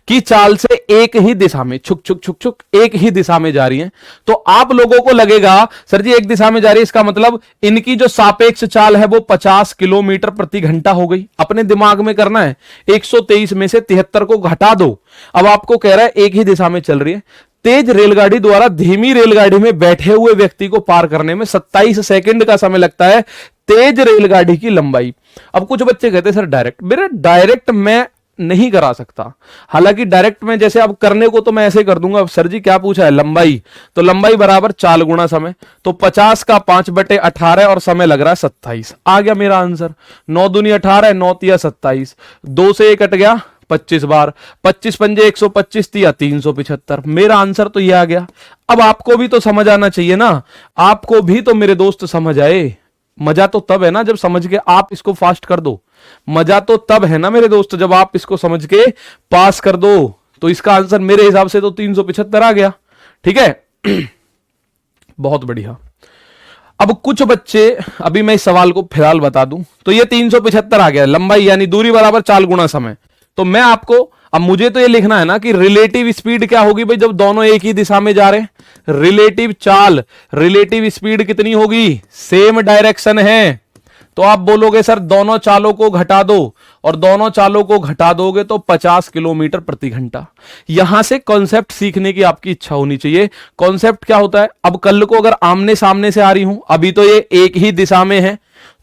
की चाल से एक ही दिशा में छुक छुक छुक छुक एक ही दिशा में जा रही है, तो आप लोगों को लगेगा सर जी एक दिशा में जा रही है, इसका मतलब इनकी जो सापेक्ष चाल है वो 50 किलोमीटर प्रति घंटा हो गई। अपने दिमाग में करना है, 123 में से 73 को घटा दो, अब आपको कह रहा है एक ही दिशा में चल रही है। तेज रेलगाड़ी द्वारा धीमी रेलगाड़ी में बैठे हुए व्यक्ति को पार करने में 27 सेकंड का समय लगता है, तेज रेलगाड़ी की लंबाई। अब कुछ बच्चे कहते हैं सर डायरेक्ट, मेरे डायरेक्ट मैं नहीं करा सकता, हालांकि डायरेक्ट में जैसे अब करने को तो मैं ऐसे कर दूंगा, सर जी क्या पूछा है लंबाई, तो लंबाई बराबर चाल गुणा समय, तो 50 का 5/18 और समय लग रहा है 27, आ गया मेरा आंसर। 9 दूनी 18, 9 तिया 27, 2 से 1 कट गया 25 बार, 25 पंजे 125 तिया 375, मेरा आंसर तो ये आ गया। अब आपको भी तो समझ आना चाहिए ना, आपको भी तो मेरे दोस्त समझ आए, मजा तो तब है ना जब समझ के आप इसको फास्ट कर दो, मजा तो तब है ना मेरे दोस्त जब आप इसको समझ के पास कर दो। तो इसका आंसर मेरे हिसाब से तो 375 आ गया। ठीक है बहुत बढ़िया। अब कुछ बच्चे, अभी मैं इस सवाल को फिलहाल बता दूं, तो ये 375 आ गया, लंबाई यानी दूरी बराबर चाल गुणा समय। तो मैं आपको, अब मुझे तो ये लिखना है ना कि रिलेटिव स्पीड क्या होगी भाई जब दोनों एक ही दिशा में जा रहे हैं, रिलेटिव चाल, रिलेटिव स्पीड कितनी होगी, सेम डायरेक्शन है, तो आप बोलोगे सर दोनों चालों को घटा दो, और दोनों चालों को घटा दोगे तो 50 किलोमीटर प्रति घंटा। यहां से कॉन्सेप्ट सीखने की आपकी इच्छा होनी चाहिए। कॉन्सेप्ट क्या होता है, अब कल को अगर आमने सामने से आ रही हूं, अभी तो ये एक ही दिशा में है,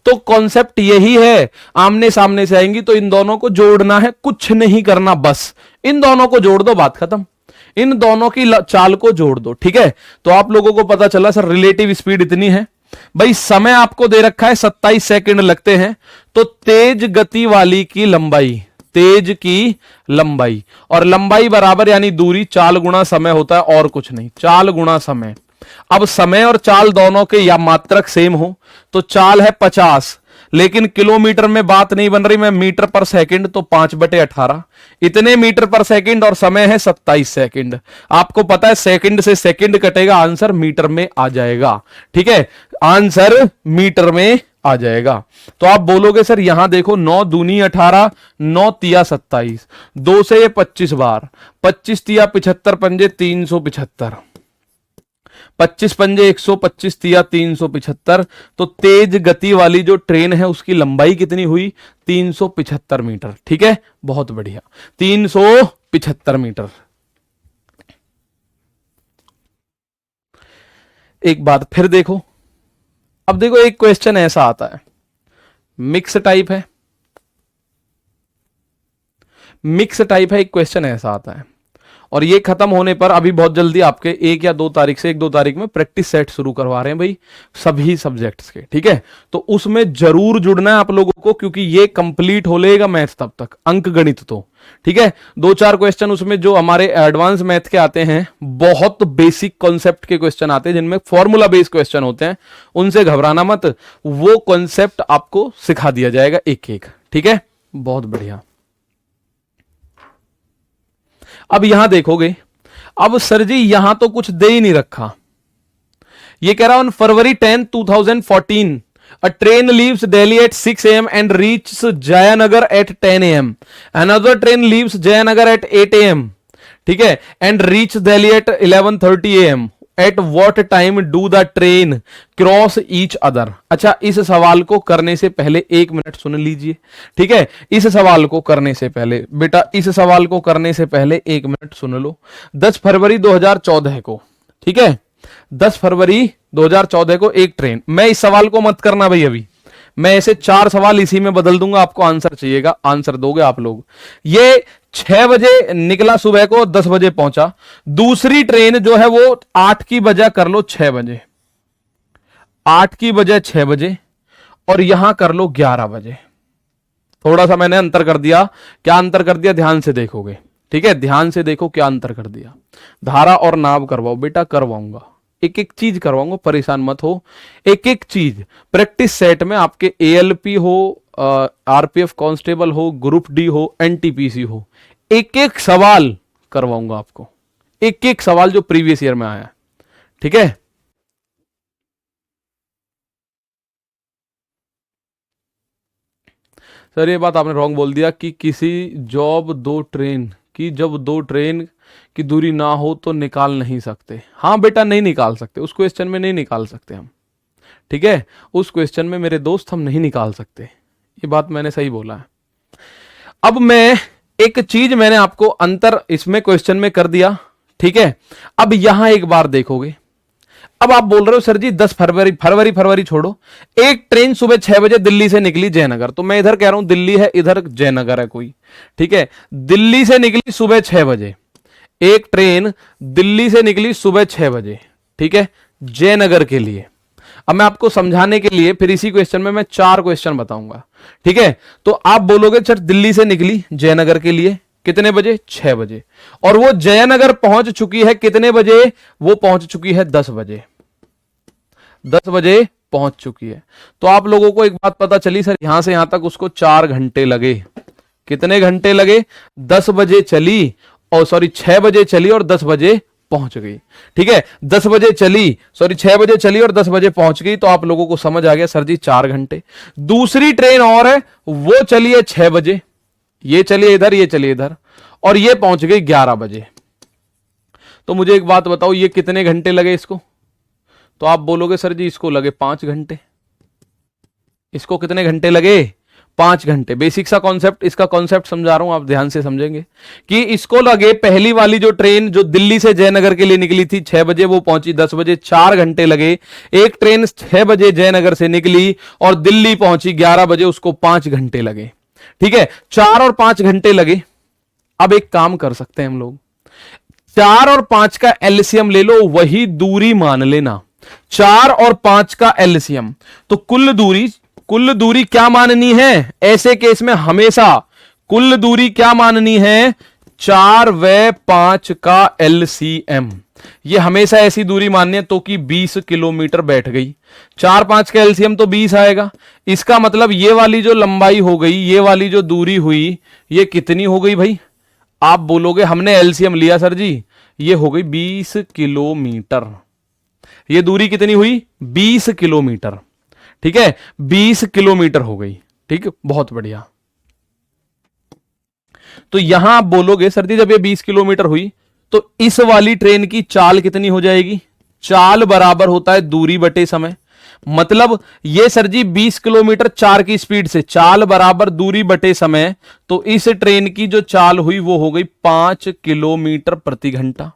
तो कॉन्सेप्ट यही है, आमने सामने से आएंगी तो इन दोनों को जोड़ना है, कुछ नहीं करना, बस इन दोनों को जोड़ दो, बात खत्म, इन दोनों की चाल को जोड़ दो। ठीक है, तो आप लोगों को पता चला सर रिलेटिव स्पीड इतनी है, भाई समय आपको दे रखा है 27 सेकंड लगते हैं, तो तेज गति वाली की लंबाई, तेज की लंबाई, और लंबाई बराबर यानी दूरी चाल गुणा समय होता है, और कुछ नहीं, चाल गुणा समय। अब समय और चाल दोनों के या मात्रक सेम हो, तो चाल है 50, लेकिन किलोमीटर में बात नहीं बन रही, मैं मीटर पर सेकंड, तो 5/18 इतने मीटर पर सेकंड, और समय है 27 सेकंड। आपको पता है सेकंड से सेकंड कटेगा, आंसर मीटर में आ जाएगा। ठीक है, आंसर मीटर में आ जाएगा। तो आप बोलोगे सर यहां देखो 9 दूनी 18, 9 तिया 27, 2 से ये 25 बार, 25 तिया 75 पंजे 375, 25 पंजे 125 तिया 375, तो तेज गति वाली जो ट्रेन है उसकी लंबाई कितनी हुई, 375 मीटर। ठीक है, बहुत बढ़िया, 375 मीटर। एक बात फिर देखो, अब देखो एक क्वेश्चन ऐसा आता है, मिक्स टाइप है, मिक्स टाइप है, एक क्वेश्चन ऐसा आता है, और ये खत्म होने पर अभी बहुत जल्दी आपके 1 या 2 तारीख से 1-2 तारीख में प्रैक्टिस सेट शुरू करवा रहे हैं भाई सभी सब्जेक्ट्स के। ठीक है, तो उसमें जरूर जुड़ना है आप लोगों को, क्योंकि ये कंप्लीट हो लेगा मैथ तब तक, अंक गणित तो। ठीक है, 2-4 क्वेश्चन उसमें जो हमारे एडवांस मैथ के आते हैं, बहुत बेसिक कॉन्सेप्ट के क्वेश्चन आते हैं जिनमें फॉर्मूला बेस्ड क्वेश्चन होते हैं, उनसे घबराना मत, वो कॉन्सेप्ट आपको सिखा दिया जाएगा एक एक। ठीक है, बहुत बढ़िया। अब यहां देखोगे, अब सर जी यहां तो कुछ दे ही नहीं रखा। ये कह रहा on February 10, 2014 a train leaves Delhi at 6 a.m. and reaches Jayanagar at 10 a.m. Another train leaves Jayanagar at 8 a.m. ठीक है, and reach Delhi at 11:30 a.m. At what time do the train cross each other? अच्छा, इस सवाल को करने से पहले 1 minute सुन लीजिए। ठीक है, इस सवाल को करने से पहले बेटा, इस सवाल को करने से पहले 1 मिनट सुन लो। 10 फरवरी 2014 को, ठीक है, 10 फरवरी 2014 को एक ट्रेन, मैं इस सवाल को मत करना भाई, अभी मैं ऐसे 4 सवाल इसी में बदल दूंगा, आपको आंसर चाहिएगा, आंसर दोगे आप लोग। ये 6 बजे निकला सुबह को, 10 बजे पहुंचा। दूसरी ट्रेन जो है वो 8 की बजाय कर लो 6 बजे, 8 की बजाय 6 बजे, और यहां कर लो 11 बजे। थोड़ा सा मैंने अंतर कर दिया, क्या अंतर कर दिया ध्यान से देखोगे, ठीक है, ध्यान से देखो क्या अंतर कर दिया। धारा और नाभ करवाओ बेटा, करवाऊंगा, एक एक चीज करवाऊंगा, परेशान मत हो, एक एक चीज। प्रैक्टिस सेट में आपके एएलपी हो, आरपीएफ कांस्टेबल हो, ग्रुप डी हो, एनटीपीसी हो, एक एक सवाल करवाऊंगा आपको, एक एक सवाल जो प्रीवियस ईयर में आया, ठीक है। सर ये बात आपने रॉन्ग बोल दिया कि किसी जॉब 2 ट्रेन की, जब 2 ट्रेन की दूरी ना हो तो निकाल नहीं सकते। हाँ बेटा, नहीं निकाल सकते, उस क्वेश्चन में नहीं निकाल सकते हम, ठीक है, उस क्वेश्चन में मेरे दोस्त हम नहीं निकाल सकते, ये बात मैंने सही बोला है। अब मैं एक चीज मैंने आपको अंतर इसमें क्वेश्चन में कर दिया, ठीक है। अब यहां एक बार देखोगे, अब आप बोल रहे हो सर जी 10 फरवरी छोड़ो, एक ट्रेन सुबह 6 बजे दिल्ली से निकली जयनगर, तो मैं इधर कह रहा हूं दिल्ली है, इधर जयनगर है कोई, ठीक है। दिल्ली से निकली सुबह 6 बजे, एक ट्रेन दिल्ली से निकली सुबह 6 बजे, ठीक है, जयनगर के लिए। अब मैं आपको समझाने के लिए फिर इसी क्वेश्चन में मैं 4 क्वेश्चन बताऊंगा, ठीक है। तो आप बोलोगे सर दिल्ली से निकली जयनगर के लिए कितने बजे, 6 बजे, और वो जयनगर पहुंच चुकी है कितने बजे, वो पहुंच चुकी है 10 बजे, 10 बजे पहुंच चुकी है। तो आप लोगों को एक बात पता चली, सर यहां से यहां तक उसको 4 घंटे लगे। कितने घंटे लगे, 10 बजे चली, और सॉरी 6 बजे चली और 10 बजे पहुंच गई, ठीक है। 10 बजे चली, सॉरी 6 बजे चली और 10 बजे पहुंच गई, तो आप लोगों को समझ आ गया सर जी 4 घंटे। दूसरी ट्रेन और है, वो चली है 6 बजे, ये चलिए इधर, ये चलिए इधर, और ये पहुंच गई 11 बजे। तो मुझे एक बात बताओ, ये कितने घंटे लगे इसको, तो आप बोलोगे सर जी इसको लगे 5 घंटे, इसको कितने घंटे लगे, 5 घंटे। बेसिक सा कॉन्सेप्ट, इसका कॉन्सेप्ट समझा रहा हूं, आप ध्यान से समझेंगे कि इसको लगे, पहली वाली जो ट्रेन जो दिल्ली से जयनगर के लिए निकली थी 6 बजे, वो पहुंची 10 बजे, 4 घंटे लगे। एक ट्रेन 6 बजे जयनगर से निकली और दिल्ली पहुंची 11 बजे, उसको 5 घंटे लगे, ठीक है। 4 और 5 घंटे लगे। अब एक काम कर सकते हैं हम लोग, 4 और 5 का एलसीएम ले लो, वही दूरी मान लेना, 4 और 5 का एलसीएम, तो कुल दूरी क्या माननी है ऐसे केस में, हमेशा कुल दूरी क्या माननी है, 4 व 5 का एलसीएम, ये हमेशा ऐसी दूरी माननी है, तो कि 20 किलोमीटर बैठ गई। 4 5 का एलसीएम तो 20 आएगा, इसका मतलब ये वाली जो लंबाई हो गई, ये वाली जो दूरी हुई, ये कितनी हो गई भाई, आप बोलोगे हमने एलसीएम लिया सर जी, ये हो गई 20 किलोमीटर। ये दूरी कितनी हुई, 20 किलोमीटर, ठीक है, 20 किलोमीटर हो गई, ठीक है, बहुत बढ़िया। तो यहां आप बोलोगे सर जी जब ये 20 किलोमीटर हुई, तो इस वाली ट्रेन की चाल कितनी हो जाएगी, चाल बराबर होता है दूरी बटे समय, मतलब ये सर जी 20 किलोमीटर 4 की स्पीड से, चाल बराबर दूरी बटे समय, तो इस ट्रेन की जो चाल हुई वो हो गई 5 किलोमीटर प्रति घंटा।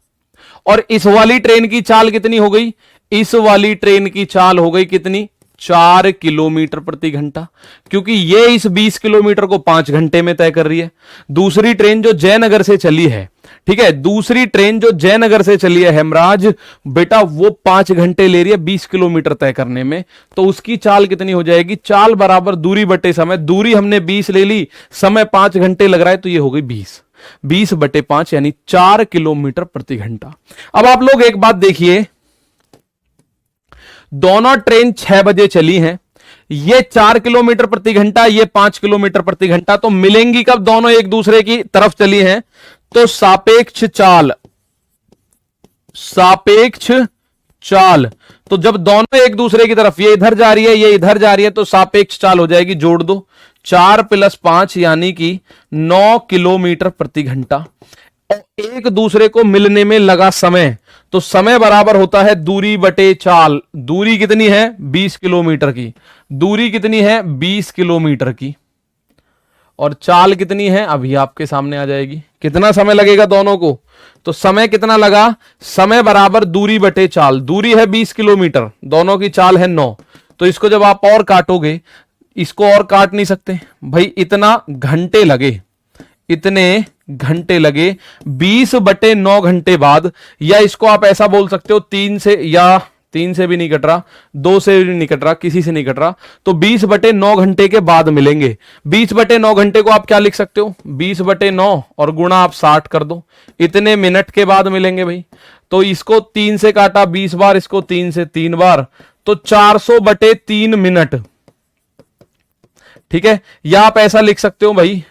और इस वाली ट्रेन की चाल कितनी हो गई, इस वाली ट्रेन की चाल हो गई कितनी, 4 किलोमीटर प्रति घंटा, क्योंकि ये इस 20 किलोमीटर को 5 घंटे में तय कर रही है। दूसरी ट्रेन जो जयनगर से चली है, ठीक है, दूसरी ट्रेन जो जयनगर से चली है हेमराज बेटा, वो 5 घंटे ले रही है 20 किलोमीटर तय करने में, तो उसकी चाल कितनी हो जाएगी, चाल बराबर दूरी बटे समय, दूरी हमने 20 ले ली, समय 5 घंटे लग रहा है, तो ये हो गई 20 बटे 5 यानी 4 किलोमीटर प्रति घंटा। अब आप लोग एक बात देखिए, दोनों ट्रेन 6 बजे चली हैं, ये 4 किलोमीटर प्रति घंटा, ये 5 किलोमीटर प्रति घंटा, तो मिलेंगी कब, दोनों एक दूसरे की तरफ चली हैं, तो सापेक्ष चाल, सापेक्ष चाल, तो जब दोनों एक दूसरे की तरफ, ये इधर जा रही है, ये इधर जा रही है, तो सापेक्ष चाल हो जाएगी, जोड़ दो, 4 + 5 यानी कि 9 किलोमीटर प्रति घंटा। और एक दूसरे को मिलने में लगा समय, तो समय बराबर होता है दूरी बटे चाल। दूरी कितनी है? 20 किलोमीटर की। दूरी कितनी है? 20 किलोमीटर की। और चाल कितनी है? अभी आपके सामने आ जाएगी। कितना समय लगेगा दोनों को? तो समय कितना लगा? समय बराबर दूरी बटे चाल। दूरी है 20 किलोमीटर, दोनों की चाल है 9। तो इसको जब आप और काटोगे, इसको और काट नहीं सकते भाई, इतना घंटे लगे, इतने घंटे लगे 20/9 घंटे बाद। या इसको आप ऐसा बोल सकते हो 3 से, या 3 से भी नहीं कट रहा, 2 से भी नहीं कट रहा, किसी से नहीं कट रहा, तो 20/9 घंटे के बाद मिलेंगे। 20/9 घंटे को आप क्या लिख सकते हो? 20/9 और गुणा आप 60 कर दो, इतने मिनट के बाद मिलेंगे भाई। तो इसको 3 से काटा 20 बार, इसको 3 से 3 बार, तो 400/3 मिनट। ठीक है, या आप ऐसा लिख सकते हो भाई,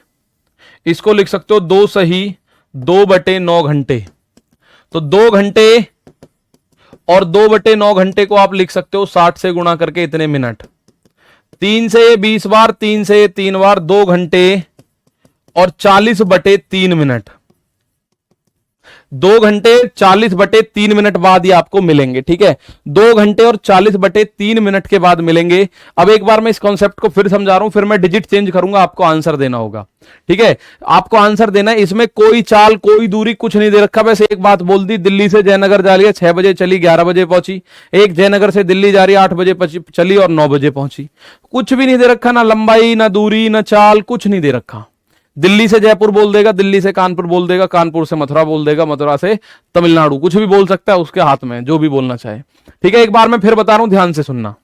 इसको लिख सकते हो 2 सही 2/9 घंटे। तो 2 घंटे और 2/9 घंटे को आप लिख सकते हो 60 से गुणा करके इतने मिनट। 3 से 20 बार, 3 से 3 बार, 2 घंटे और 40/3 मिनट। 2 घंटे 40/3 मिनट बाद ये आपको मिलेंगे। ठीक है, 2 घंटे और 40/3 मिनट के बाद मिलेंगे। अब एक बार मैं इस कॉन्सेप्ट को फिर समझा रहा हूं, फिर मैं डिजिट चेंज करूंगा, आपको आंसर देना होगा। ठीक है, आपको आंसर देना है, इसमें कोई चाल कोई दूरी कुछ नहीं दे रखा। वैसे एक बात बोल दी, दिल्ली से जयनगर जा रही है, 6 बजे चली, 11 बजे पहुंची। एक जयनगर से दिल्ली जा रही है, 8 बजे चली और 9 बजे पहुंची। कुछ भी नहीं दे रखा, ना लंबाई ना दूरी ना चाल, कुछ नहीं दे रखा। दिल्ली से जयपुर बोल देगा, दिल्ली से कानपुर बोल देगा, कानपुर से मथुरा बोल देगा, मथुरा से तमिलनाडु, कुछ भी बोल सकता है, उसके हाथ में जो भी बोलना चाहे। ठीक है, एक बार मैं फिर बता रहा हूं, ध्यान से सुनना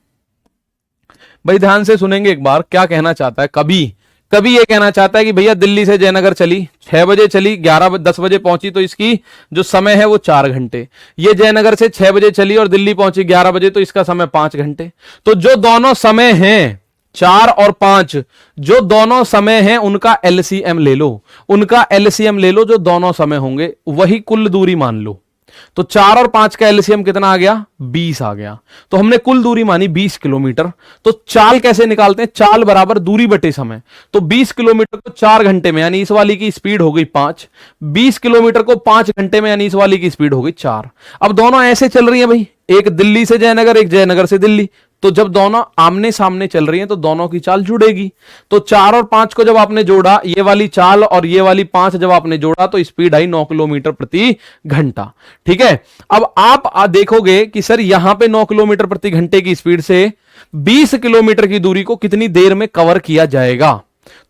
भाई, ध्यान से सुनेंगे एक बार क्या कहना चाहता है। कभी कभी ये कहना चाहता है कि भैया दिल्ली से जयनगर चली, 6 बजे चली, 10 बजे पहुंची, तो इसकी जो समय है वो 4 घंटे। ये जयनगर से 6 बजे चली और दिल्ली पहुंची 11 बजे, तो इसका समय 5 घंटे। तो जो दोनों समय हैं 4 और 5, जो दोनों समय हैं उनका एलसीएम ले लो, उनका एलसीएम ले लो, जो दोनों समय होंगे वही कुल दूरी मान लो। तो 4 और 5 का एलसीएम कितना आ गया? 20 आ गया। तो हमने कुल दूरी मानी 20 किलोमीटर। तो चाल कैसे निकालते हैं? चाल बराबर दूरी बटे समय। तो 20 किलोमीटर को 4 घंटे में, यानी इस वाली की स्पीड हो गई 5। 20 किलोमीटर को 5 घंटे में, यानी इस वाली की स्पीड हो गई 4। अब दोनों ऐसे चल रही है भाई, एक दिल्ली से जयनगर, एक जयनगर से दिल्ली। तो जब दोनों आमने सामने चल रही हैं तो दोनों की चाल जुड़ेगी। तो 4 और 5 को जब आपने जोड़ा, ये वाली चाल और ये वाली 5 जब आपने जोड़ा, तो स्पीड आई 9 किलोमीटर प्रति घंटा। ठीक है, अब आप देखोगे कि सर यहां पे 9 किलोमीटर प्रति घंटे की स्पीड से 20 किलोमीटर की दूरी को कितनी देर में कवर किया जाएगा?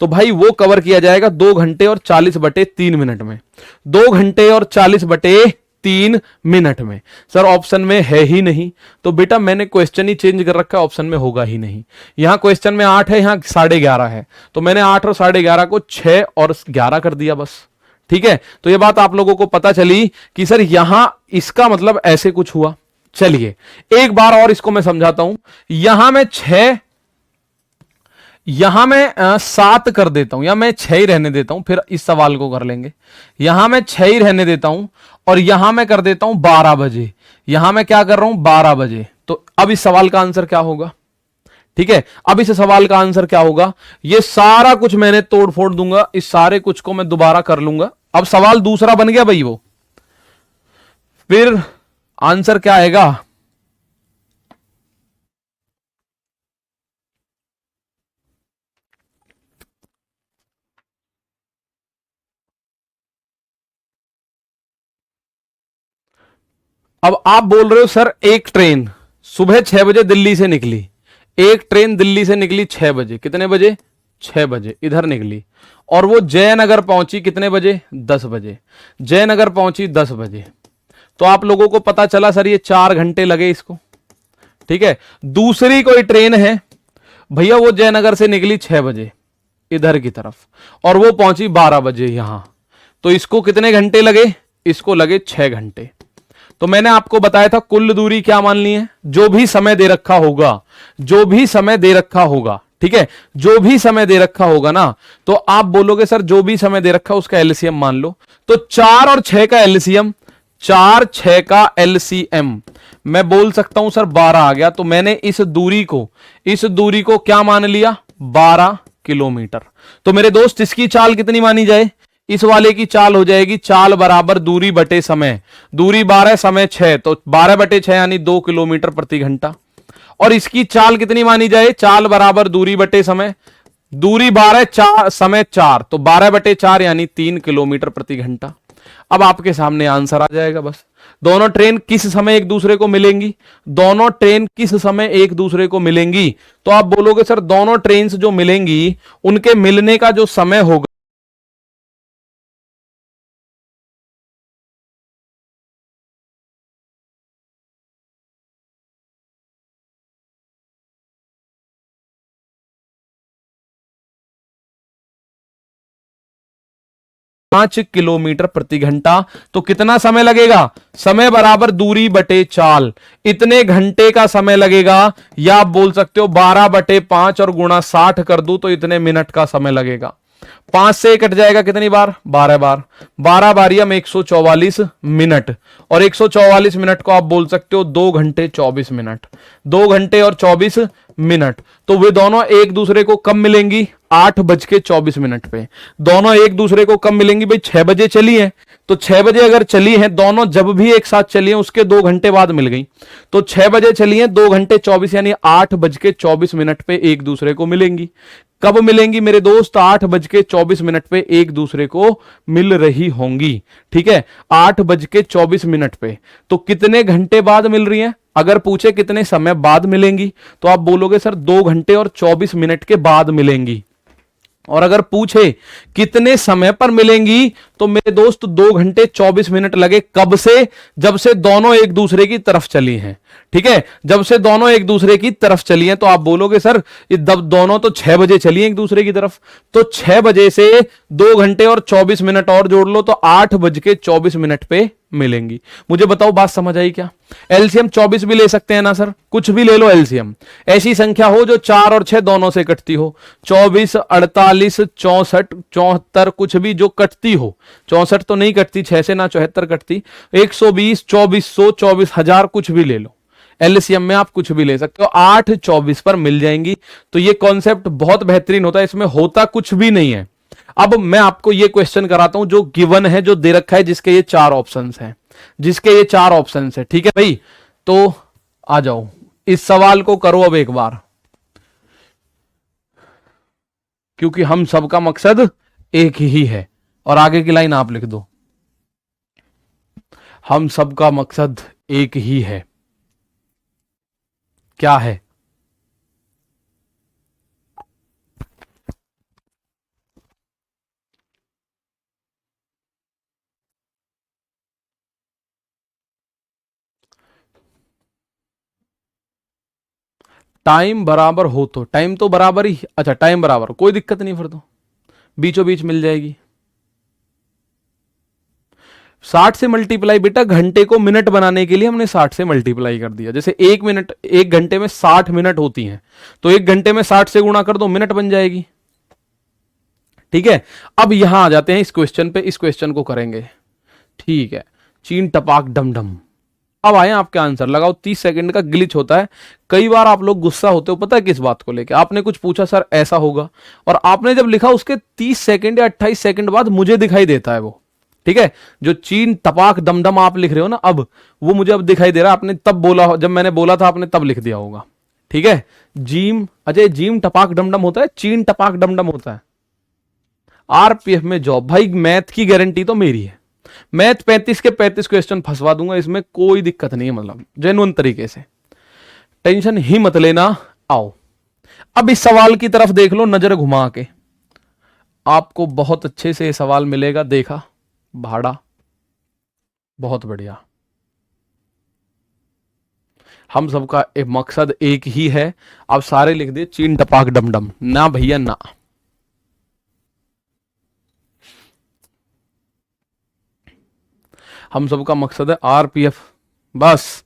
तो भाई वो कवर किया जाएगा 2 घंटे और 40/3 मिनट में। 2 घंटे और 40/3 मिनट में। सर ऑप्शन में है ही नहीं, तो बेटा मैंने क्वेश्चन ही चेंज कर रखा है, ऑप्शन में होगा ही नहीं। यहां क्वेश्चन में 8 है, यहां 11:30 है, तो मैंने 8 और 11:30 को 6 और 11 कर दिया बस। ठीक है, तो ये बात आप लोगों को पता चली कि सर यहां इसका मतलब ऐसे कुछ हुआ। चलिए एक बार और इसको मैं समझाता हूं। यहां मैं 6, यहां मैं 7 कर देता हूं, या मैं 6 ही रहने देता हूं, फिर इस सवाल को कर लेंगे। यहां मैं 6 ही रहने देता हूं और यहां मैं कर देता हूं 12 बजे। यहां मैं क्या कर रहा हूं? 12 बजे। तो अब इस सवाल का आंसर क्या होगा? ठीक है, अब इस सवाल का आंसर क्या होगा? ये सारा कुछ मैंने तोड़ फोड़ दूंगा, इस सारे कुछ को मैं दोबारा कर लूंगा। अब सवाल दूसरा बन गया भाई वो, फिर आंसर क्या आएगा? अब आप बोल रहे हो सर एक ट्रेन सुबह 6 बजे दिल्ली से निकली, एक ट्रेन दिल्ली से निकली 6 बजे, कितने बजे? 6 बजे इधर निकली, और वो जयनगर पहुंची कितने बजे? 10 बजे। जयनगर पहुंची 10 बजे, तो आप लोगों को पता चला सर ये 4 घंटे लगे इसको। ठीक है, दूसरी कोई ट्रेन है भैया, वो जयनगर से निकली 6 बजे इधर की तरफ, और वो पहुंची 12 बजे यहां, तो इसको कितने घंटे लगे? इसको लगे 6 घंटे। तो मैंने आपको बताया था कुल दूरी क्या माननी है? जो भी समय दे रखा होगा, जो भी समय दे रखा होगा। ठीक है, जो भी समय दे रखा होगा ना, तो आप बोलोगे सर जो भी समय दे रखा उसका एलसीएम मान लो। तो 4 और 6 का एलसीएम, 4 6 का एलसीएम मैं बोल सकता हूं सर 12 आ गया। तो मैंने इस दूरी को क्या मान लिया, 12 किलोमीटर। तो मेरे दोस्त इसकी चाल कितनी मानी जाए, इस वाले की चाल हो जाएगी चाल बराबर दूरी बटे समय, दूरी 12 समय 6, तो 12 बटे 6 यानी 2 किलोमीटर प्रति घंटा। और इसकी चाल कितनी मानी जाए, चाल बराबर दूरी बटे समय, दूरी 12 समय 4, तो 12 बटे 4 यानी 3 किलोमीटर प्रति घंटा। अब आपके सामने आंसर आ जाएगा बस। दोनों ट्रेन किस समय एक दूसरे को मिलेंगी, दोनों ट्रेन किस समय एक दूसरे को मिलेंगी, तो आप बोलोगे सर दोनों ट्रेन जो मिलेंगी उनके मिलने का जो समय होगा 5 किलोमीटर प्रति घंटा। तो कितना समय लगेगा, समय बराबर दूरी बटे चाल, इतने घंटे का समय लगेगा। या आप बोल सकते हो 12 बटे 5 और गुणा 60 कर दूं तो इतने मिनट का समय लगेगा। 5 से कट जाएगा कितनी बार, 12 बार, 12 बारिया में 144 मिनट, और 144 मिनट को आप बोल सकते हो 2 घंटे 24 मिनट, 2 घंटे और 24 मिनट। तो वे दोनों एक दूसरे को कब मिलेंगी, 8:24 पे। दोनों एक दूसरे को कब मिलेंगी भाई, 6 बजे चली है, तो 6 बजे अगर चली है, दोनों जब भी एक साथ चली है उसके 2 घंटे बाद मिल गई। तो 6 बजे चली है, 2 घंटे 24 यानी 8:24 पे एक दूसरे को मिलेंगी। कब मिलेंगी मेरे दोस्त, 8:24 पे एक दूसरे को मिल रही होंगी। ठीक है, 8:24 पे। तो कितने घंटे बाद मिल रही हैं, अगर पूछे कितने समय बाद मिलेंगी तो आप बोलोगे सर 2 घंटे और 24 मिनट के बाद मिलेंगी। और अगर पूछे कितने समय पर मिलेंगी तो मेरे दोस्त 2 घंटे 24 मिनट लगे, कब से, जब से दोनों एक दूसरे की तरफ चली हैं। ठीक है, जब से दोनों एक दूसरे की तरफ चली हैं, तो आप बोलोगे सर दोनों तो 6 बजे चली हैं एक दूसरे की तरफ, तो 6 बजे से 2 घंटे और 24 मिनट और जोड़ लो तो 8:24 पे मिलेंगी। मुझे बताओ बात समझ आई क्या। एलसीएम 24 भी ले सकते हैं ना सर, कुछ भी ले लो एलसीएम, ऐसी संख्या हो जो 4 और 6 दोनों से कटती हो, 24 48 64 74 कुछ भी जो कटती हो, 64 तो नहीं कटती 6 से, ना 74 कटती, 120 2400 24,000 कुछ भी ले लो, एलसीएम में आप कुछ भी ले सकते हो, 8:24 पर मिल जाएंगी। तो ये कॉन्सेप्ट बहुत बेहतरीन होता है, इसमें होता कुछ भी नहीं है। अब मैं आपको ये क्वेश्चन कराता हूं जो गिवन है, जो दे रखा है, जिसके ये 4 ऑप्शंस हैं, जिसके ये 4 ऑप्शंस है। ठीक है भाई, तो आ जाओ इस सवाल को करो अब एक बार, क्योंकि हम सबका मकसद एक ही है। और आगे की लाइन आप लिख दो, हम सबका मकसद एक ही है। क्या है, टाइम बराबर हो तो, टाइम तो बराबर ही, अच्छा टाइम बराबर, कोई दिक्कत नहीं, फिर तो बीचों बीच मिल जाएगी। 60 से मल्टीप्लाई बेटा, घंटे को मिनट बनाने के लिए हमने 60 से मल्टीप्लाई कर दिया। जैसे 1 मिनट, 1 घंटे में 60 मिनट होती हैं, तो 1 घंटे में 60 से गुणा कर दो, मिनट बन जाएगी। ठीक है, अब यहां आ जाते हैं इस क्वेश्चन पे, इस क्वेश्चन को करेंगे। ठीक है, चीन टपाक डमडम। अब आए आपके आंसर, लगाओ। 30 सेकंड का ग्लिच होता है, कई बार आप लोग गुस्सा होते हो, पता है किस बात को लेके, आपने कुछ पूछा सर ऐसा होगा, और आपने जब लिखा उसके 30 सेकंड या 28 सेकंड बाद मुझे दिखाई देता है वो। ठीक है, जो चीन टपाक दमदम आप लिख रहे हो ना, अब वो मुझे अब दिखाई दे रहा है, आपने तब बोला, जब मैंने बोला था आपने तब लिख दिया होगा। ठीक है, जीम अजय, जीम टपाक डमडम होता है, चीन टपाक डमडम होता है। आरपीएफ में जॉब, भाई मैथ की गारंटी तो मेरी है, मैथ 35 के 35 क्वेश्चन फंसवा दूंगा, इसमें कोई दिक्कत नहीं है, मतलब जेन्युइन तरीके से, टेंशन ही मत लेना। आओ अब इस सवाल की तरफ देख लो नजर घुमा के, आपको बहुत अच्छे से सवाल मिलेगा। देखा भाड़ा, बहुत बढ़िया। हम सबका एक मकसद एक ही है, अब सारे लिख दे चीन टपाक डमडम, ना भैया ना। हम सबका मकसद है आरपीएफ, बस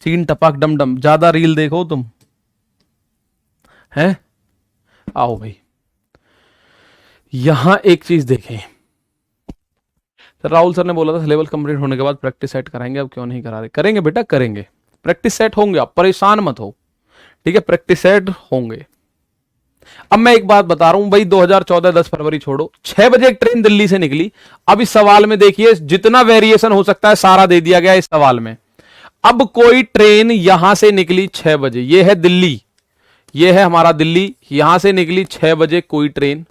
चीन टपाक डमडम। ज्यादा रील देखो तुम, हैं आओ भाई, यहां एक चीज देखें सर, राहुल सर ने बोला था सिलेबस कंप्लीट होने के बाद प्रैक्टिस सेट कराएंगे, अब क्यों नहीं करा रहे? करेंगे बेटा, करेंगे, प्रैक्टिस सेट होंगे, आप परेशान मत हो, ठीक है, प्रैक्टिस सेट होंगे। अब मैं एक बात बता रहा हूं भाई, 2014 10 फरवरी छोड़ो, 6 बजे एक ट्रेन दिल्ली से निकली। अब इस सवाल में देखिए जितना वेरिएशन हो सकता है सारा दे दिया गया इस सवाल में। अब कोई ट्रेन यहां से निकली 6 बजे, ये है दिल्ली, ये है हमारा दिल्ली, यहां से निकली 6 बजे कोई ट्रेन,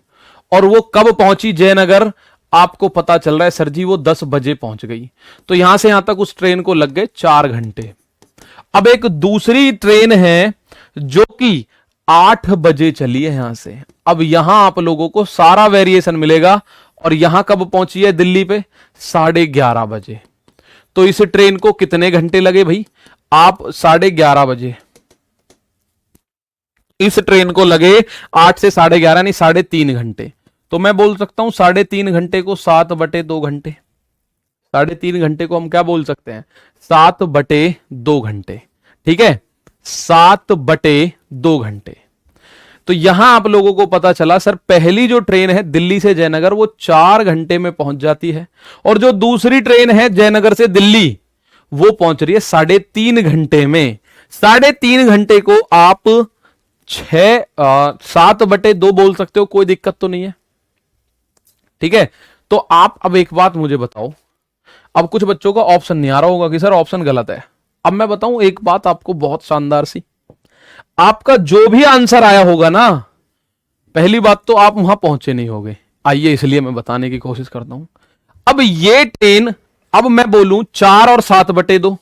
और वो कब पहुंची जयनगर? आपको पता चल रहा है सर जी वो 10 बजे पहुंच गई, तो यहां से यहां तक उस ट्रेन को लग गए 4 घंटे। अब एक दूसरी ट्रेन है जो कि 8 बजे चली है यहां से, अब यहां आप लोगों को सारा वेरिएशन मिलेगा, और यहां कब पहुंची है दिल्ली पे? 11:30 बजे। तो इस ट्रेन को कितने घंटे लगे भाई? आप 11:30 बजे, इस ट्रेन को लगे 8 से 11:30 यानी 3.5 घंटे। तो मैं बोल सकता हूं 3.5 घंटे को 7/2 घंटे, 3.5 घंटे को हम क्या बोल सकते हैं? 7/2 घंटे, ठीक है, 7/2 घंटे। तो यहां आप लोगों को पता चला सर पहली जो ट्रेन है दिल्ली से जयनगर वो 4 घंटे में पहुंच जाती है, और जो दूसरी ट्रेन है जयनगर से दिल्ली वो पहुंच रही है 3.5 घंटे में। 3.5 घंटे को आप 7/2 बोल सकते हो, कोई दिक्कत तो नहीं है, ठीक है। तो आप अब एक बात मुझे बताओ, अब कुछ बच्चों का ऑप्शन नहीं आ रहा होगा कि सर ऑप्शन गलत है। अब मैं बताऊं एक बात आपको बहुत शानदार सी, आपका जो भी आंसर आया होगा ना, पहली बात तो आप वहां पहुंचे नहीं होगे, आइए इसलिए मैं बताने की कोशिश करता हूं। अब ये ट्रेन, अब मैं बोलूं 4 और 7/2,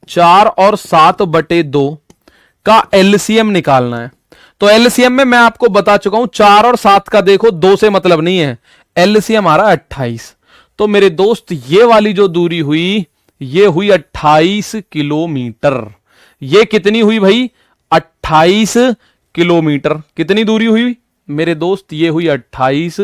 4 और 7/2 का एलसीएम निकालना है। तो एलसीएम में मैं आपको बता चुका हूं 4 और 7 का देखो 2 से मतलब नहीं है, एलसीएम आ रहा है 28। तो मेरे दोस्त ये वाली जो दूरी हुई ये हुई 28 किलोमीटर। ये कितनी हुई भाई? 28 किलोमीटर। कितनी दूरी हुई मेरे दोस्त? ये हुई 28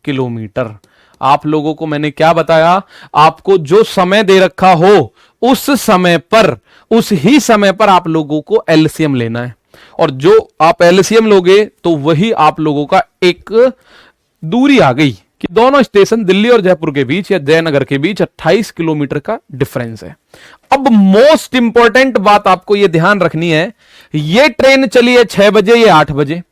किलोमीटर। आप लोगों को मैंने क्या बताया? आपको जो समय दे रखा हो उस समय पर, उस ही समय पर आप लोगों को एलसीएम लेना है, और जो आप एलसीएम लोगे तो वही आप लोगों का एक दूरी आ गई कि दोनों स्टेशन दिल्ली और जयपुर के बीच या जयनगर के बीच 28 किलोमीटर का डिफरेंस है। अब मोस्ट इंपॉर्टेंट बात आपको यह ध्यान रखनी है, ये ट्रेन चली है 6 बजे, ये 8 बजे,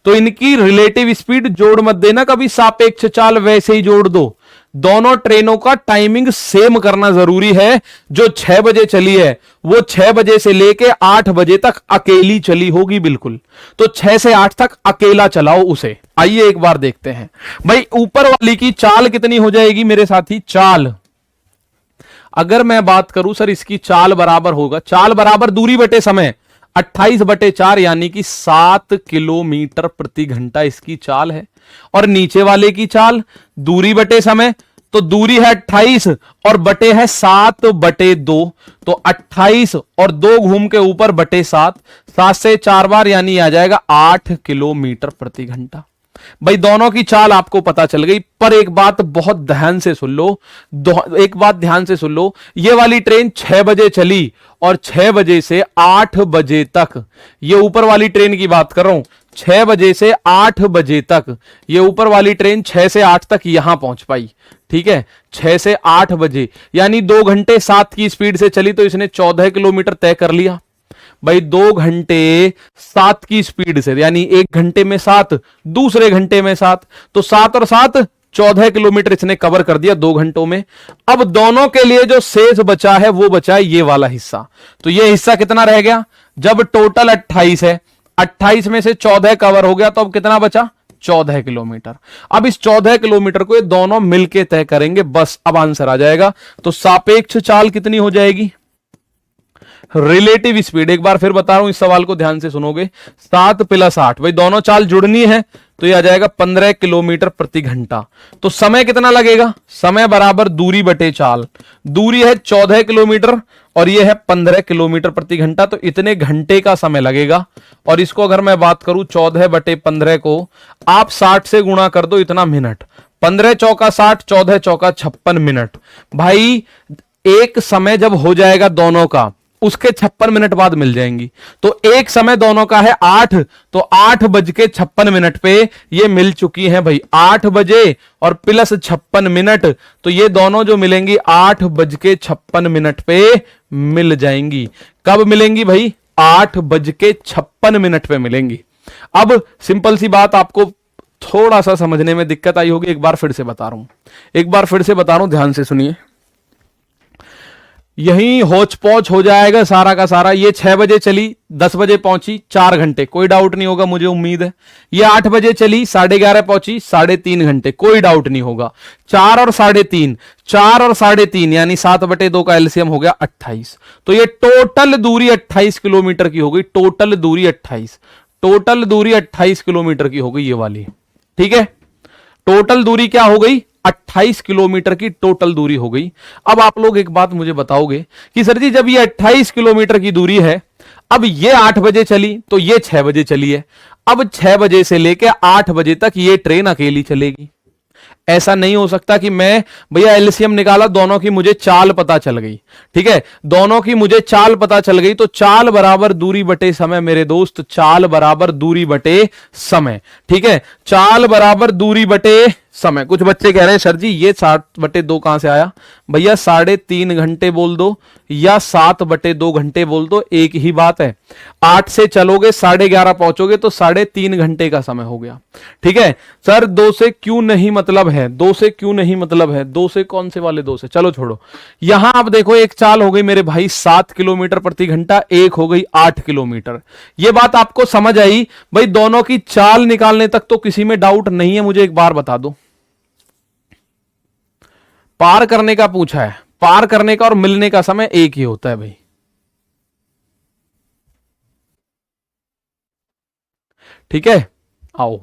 तो इनकी रिलेटिव स्पीड जोड़ मत देना कभी, सापेक्ष चाल वैसे ही जोड़ दो। दोनों ट्रेनों का टाइमिंग सेम करना जरूरी है। जो 6 बजे चली है वो 6 बजे से लेके 8 बजे तक अकेली चली होगी, बिल्कुल। तो 6 से 8 तक अकेला चलाओ उसे। आइए एक बार देखते हैं भाई, ऊपर वाली की चाल कितनी हो जाएगी मेरे साथी? चाल, अगर मैं बात करूं सर इसकी चाल बराबर होगा, चाल बराबर दूरी बटे समय, 28/4 यानी कि 7 किलोमीटर प्रति घंटा इसकी चाल है। और नीचे वाले की चाल दूरी बटे समय, तो दूरी है 28 और बटे है 7/2, तो 28 और 2 घूम के ऊपर बटे 7, 7 से 4 बार यानी आ जाएगा 8 किलोमीटर प्रति घंटा। भाई दोनों की चाल आपको पता चल गई, पर एक बात बहुत ध्यान से सुन लो, एक बात ध्यान से सुन लो, ये वाली ट्रेन 6 बजे चली और 6 बजे से 8 बजे तक, ये ऊपर वाली ट्रेन की बात कर रहा हूं, 6 बजे से 8 बजे तक ये ऊपर वाली ट्रेन 6 से 8 तक यहां पहुंच पाई, ठीक है, 6 से 8 बजे यानी 2 घंटे 7 की स्पीड से चली, तो इसने 14 किलोमीटर तय कर लिया। भाई 2 घंटे 7 की स्पीड से यानी 1 घंटे में 7, दूसरे घंटे में 7, तो 7 और 7 14 किलोमीटर इसने कवर कर दिया 2 घंटों में। अब दोनों के लिए जो शेष बचा है वो बचा है ये वाला हिस्सा, तो ये हिस्सा कितना रह गया? जब टोटल 28 है, 28 में से 14 कवर हो गया, तो अब कितना बचा? 14 किलोमीटर। अब इस 14 किलोमीटर को ये दोनों मिलके तय करेंगे, बस अब आंसर आ जाएगा। तो सापेक्ष चाल कितनी हो जाएगी? रिलेटिव स्पीड, एक बार फिर बता रहा हूं, इस सवाल को ध्यान से सुनोगे, 7 + 8, भाई दोनों चाल जुड़नी है, तो यह आ जाएगा 15 किलोमीटर प्रति घंटा। तो समय कितना लगेगा? समय बराबर दूरी बटे चाल, दूरी है 14 किलोमीटर और यह है 15 किलोमीटर प्रति घंटा, तो इतने घंटे का समय लगेगा। और इसको अगर मैं बात करूं 14/15 को आप 60 से गुणा कर दो, इतना मिनट, 15 चौका 60, 14 चौका 56 मिनट। भाई एक समय जब हो जाएगा दोनों का, उसके 56 मिनट बाद मिल जाएंगी। तो एक समय दोनों का है 8, तो 8:56 पे ये मिल चुकी हैं भाई, 8 बजे और प्लस 56 मिनट, तो ये दोनों जो मिलेंगी 8:56 पे मिल जाएंगी। कब मिलेंगी भाई? 8:56 पे मिलेंगी। अब सिंपल सी बात, आपको थोड़ा सा समझने में दिक्कत आई होगी, एक बार फिर से बता रहा हूं, एक बार फिर से बता रहा हूं, ध्यान से सुनिए। यही होच पौच हो जाएगा सारा का सारा। ये 6 बजे चली, 10 बजे पहुंची, 4 घंटे, कोई डाउट नहीं होगा, मुझे उम्मीद है। ये 8 बजे चली, 11:30 पहुंची, 3.5 घंटे, कोई डाउट नहीं होगा। 4 और 3.5, 4 और 3.5 यानी 7/2 का एलसीएम हो गया 28। तो ये टोटल दूरी 28 किलोमीटर की हो गई, टोटल दूरी 28, टोटल दूरी 28 किलोमीटर की हो गई ये वाली। ठीक है, टोटल दूरी क्या हो गई? 28 किलोमीटर की टोटल दूरी हो गई। अब आप लोग एक बात मुझे बताओगे कि सर जी जब ये 28 किलोमीटर की दूरी है, अब ये 8 बजे चली तो ये 6 बजे चली है, अब 6 बजे से लेकर 8 बजे तक ये ट्रेन अकेली चलेगी। ऐसा नहीं हो सकता कि मैं भैया एलसीएम निकाला, दोनों की मुझे चाल पता चल गई, ठीक है, दोनों की मुझे चाल पता चल गई, तो चाल बराबर दूरी बटे समय मेरे दोस्त, चाल बराबर दूरी बटे समय। ठीक है, चाल बराबर दूरी बटे समय। कुछ बच्चे कह रहे हैं सर जी ये 7/2 कहां से आया? भैया 3.5 घंटे बोल दो या 7/2 घंटे बोल दो, एक ही बात है। 8 से चलोगे 11:30 पहुंचोगे तो 3.5 घंटे का समय हो गया। ठीक है सर, 2 से क्यों नहीं मतलब है, 2 से क्यों नहीं मतलब है, 2 से कौन से वाले 2 से, चलो छोड़ो। यहां आप देखो एक चाल हो गई मेरे भाई 7 किलोमीटर प्रति घंटा, एक हो गई 8 किलोमीटर। यह बात आपको समझ आई? भाई दोनों की चाल निकालने तक तो किसी में डाउट नहीं है, मुझे एक बार बता दो। पार करने का पूछा है, पार करने का और मिलने का समय एक ही होता है भाई। ठीक है, आओ।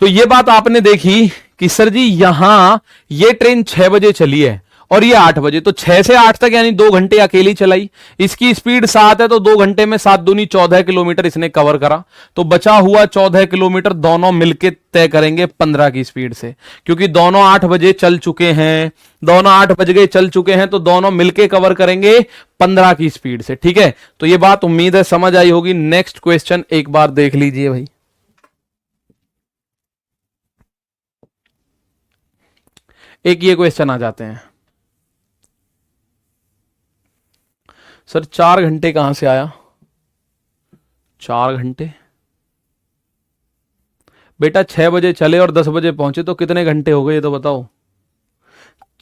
तो ये बात आपने देखी कि सर जी यहां ये ट्रेन 6 बजे चली है और ये 8 बजे, तो 6 से 8 तक यानी 2 घंटे अकेली चलाई। इसकी स्पीड 7 है, तो 2 घंटे में 7 दूनी 14 किलोमीटर इसने कवर करा। तो बचा हुआ 14 किलोमीटर दोनों मिलके तय करेंगे 15 की स्पीड से, क्योंकि दोनों 8 बजे चल चुके हैं, दोनों 8 बज गए चल चुके हैं, तो दोनों मिलके कवर करेंगे 15 की स्पीड से। ठीक है, तो ये बात उम्मीद है समझ आई होगी। नेक्स्ट क्वेश्चन एक बार देख लीजिए भाई। एक ये क्वेश्चन आ जाते हैं, सर 4 घंटे कहां से आया? 4 घंटे बेटा 6 बजे चले और 10 बजे पहुंचे तो कितने घंटे हो गए ये तो बताओ।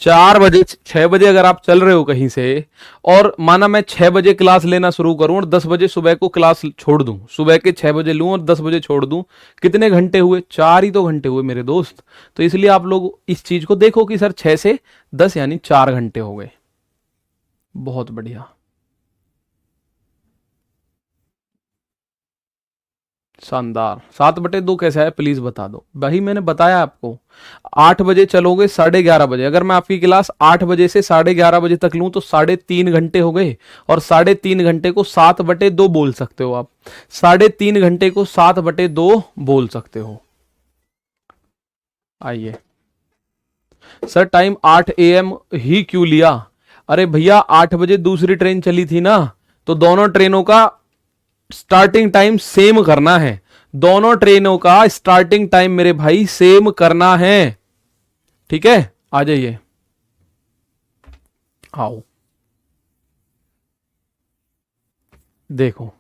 4 बजे 6 बजे अगर आप चल रहे हो कहीं से, और माना मैं 6 बजे क्लास लेना शुरू करूं और 10 बजे सुबह को क्लास छोड़ दूं, सुबह के 6 बजे लूं और 10 बजे छोड़ दूं, कितने घंटे हुए? 4 ही तो घंटे हुए मेरे दोस्त। तो इसलिए आप लोग इस चीज को देखो कि सर 6 से 10 यानी 4 घंटे हो गए। बहुत बढ़िया, शानदार। 7/2 कैसा है प्लीज बता दो भाई, मैंने बताया आपको 8 बजे चलोगे 11:30 बजे, अगर मैं आपकी क्लास 8 बजे से 11:30 बजे तक लूं तो 3.5 घंटे हो गए, और 3.5 घंटे को 7/2 बोल सकते हो आप, 3.5 घंटे को 7/2 बोल सकते हो। आइए सर टाइम 8 AM ही क्यों लिया? अरे भैया 8 बजे दूसरी ट्रेन चली थी ना, तो दोनों ट्रेनों का स्टार्टिंग टाइम सेम करना है, दोनों ट्रेनों का स्टार्टिंग टाइम मेरे भाई सेम करना है। ठीक है, आ जाइए, आओ देखो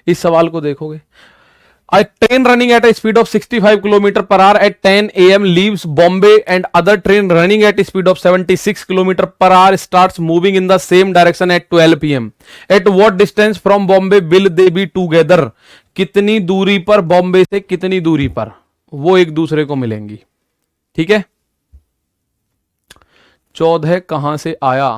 इस सवाल को देखोगे। A train running at a speed of 65 km per hour at 10 AM leaves Bombay, and other train running at a speed of 76 km per hour starts moving in the same direction at 12 PM. At what distance from Bombay will they be together? कितनी दूरी पर बॉम्बे से कितनी दूरी पर वो एक दूसरे को मिलेंगी? ठीक है, 14 कहां से आया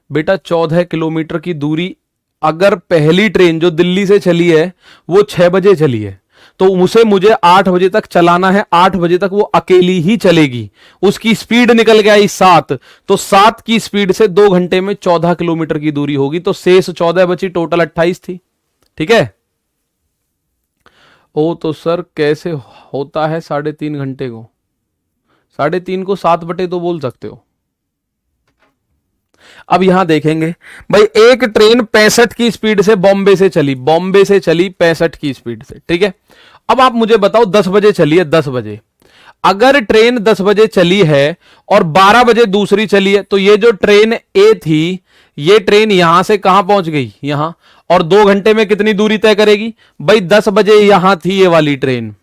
बेटा? 14 किलोमीटर की दूरी, अगर पहली ट्रेन जो दिल्ली से चली है वो 6 बजे चली है, तो उसे मुझे 8 बजे तक चलाना है, 8 बजे तक वो अकेली ही चलेगी। उसकी स्पीड निकल गया 7, तो 7 की स्पीड से 2 घंटे में 14 किलोमीटर की दूरी होगी, तो शेष 14 बची, टोटल 28 थी। ठीक है, ओ तो सर कैसे होता है 3.5 घंटे को? 3.5 को 7/2 बोल सकते हो। अब यहां देखेंगे भाई, एक ट्रेन 65 की स्पीड से बॉम्बे से चली, बॉम्बे से चली 65 की स्पीड से, ठीक है। अब आप मुझे बताओ 10 बजे चली है, 10 बजे, अगर ट्रेन 10 बजे चली है और 12 बजे दूसरी चली है, तो ये जो ट्रेन ए थी, ये ट्रेन यहां से कहां पहुंच गई, यहां, और 2 घंटे में कितनी दूरी तय करेगी भाई, 10 बजे यहां थी ये वाली ट्रेन।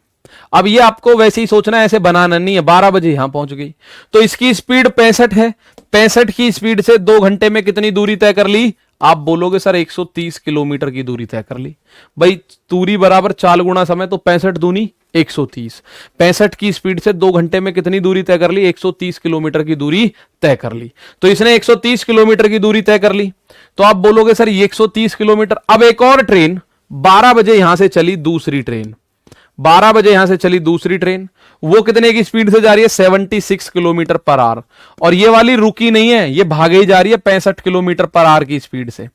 अब ये आपको वैसे ही सोचना है, ऐसे बनाना नहीं है, 12 बजे यहां पहुंच गई, तो इसकी स्पीड 65 है, 65 की स्पीड से 2 घंटे में कितनी दूरी तय कर ली, आप बोलोगे सर 130 किलोमीटर की दूरी तय कर ली। भाई दूरी बराबर चाल गुणा समय, तो 65 दूनी 130, 65 की स्पीड से 2 घंटे में कितनी दूरी तय कर ली, 130 किलोमीटर की दूरी तय कर ली। तो इसने 130 किलोमीटर की दूरी तय कर ली, तो आप बोलोगे सर ये 130 किलोमीटर। अब एक और ट्रेन 12 बजे यहां से चली, दूसरी ट्रेन 12 बजे यहां से चली दूसरी ट्रेन, वो कितने की स्पीड से जा रही है, 76 किलोमीटर पर आवर, और ये वाली रुकी नहीं है, ये भागे ही जा रही है 65 किलोमीटर पर आवर की स्पीड से,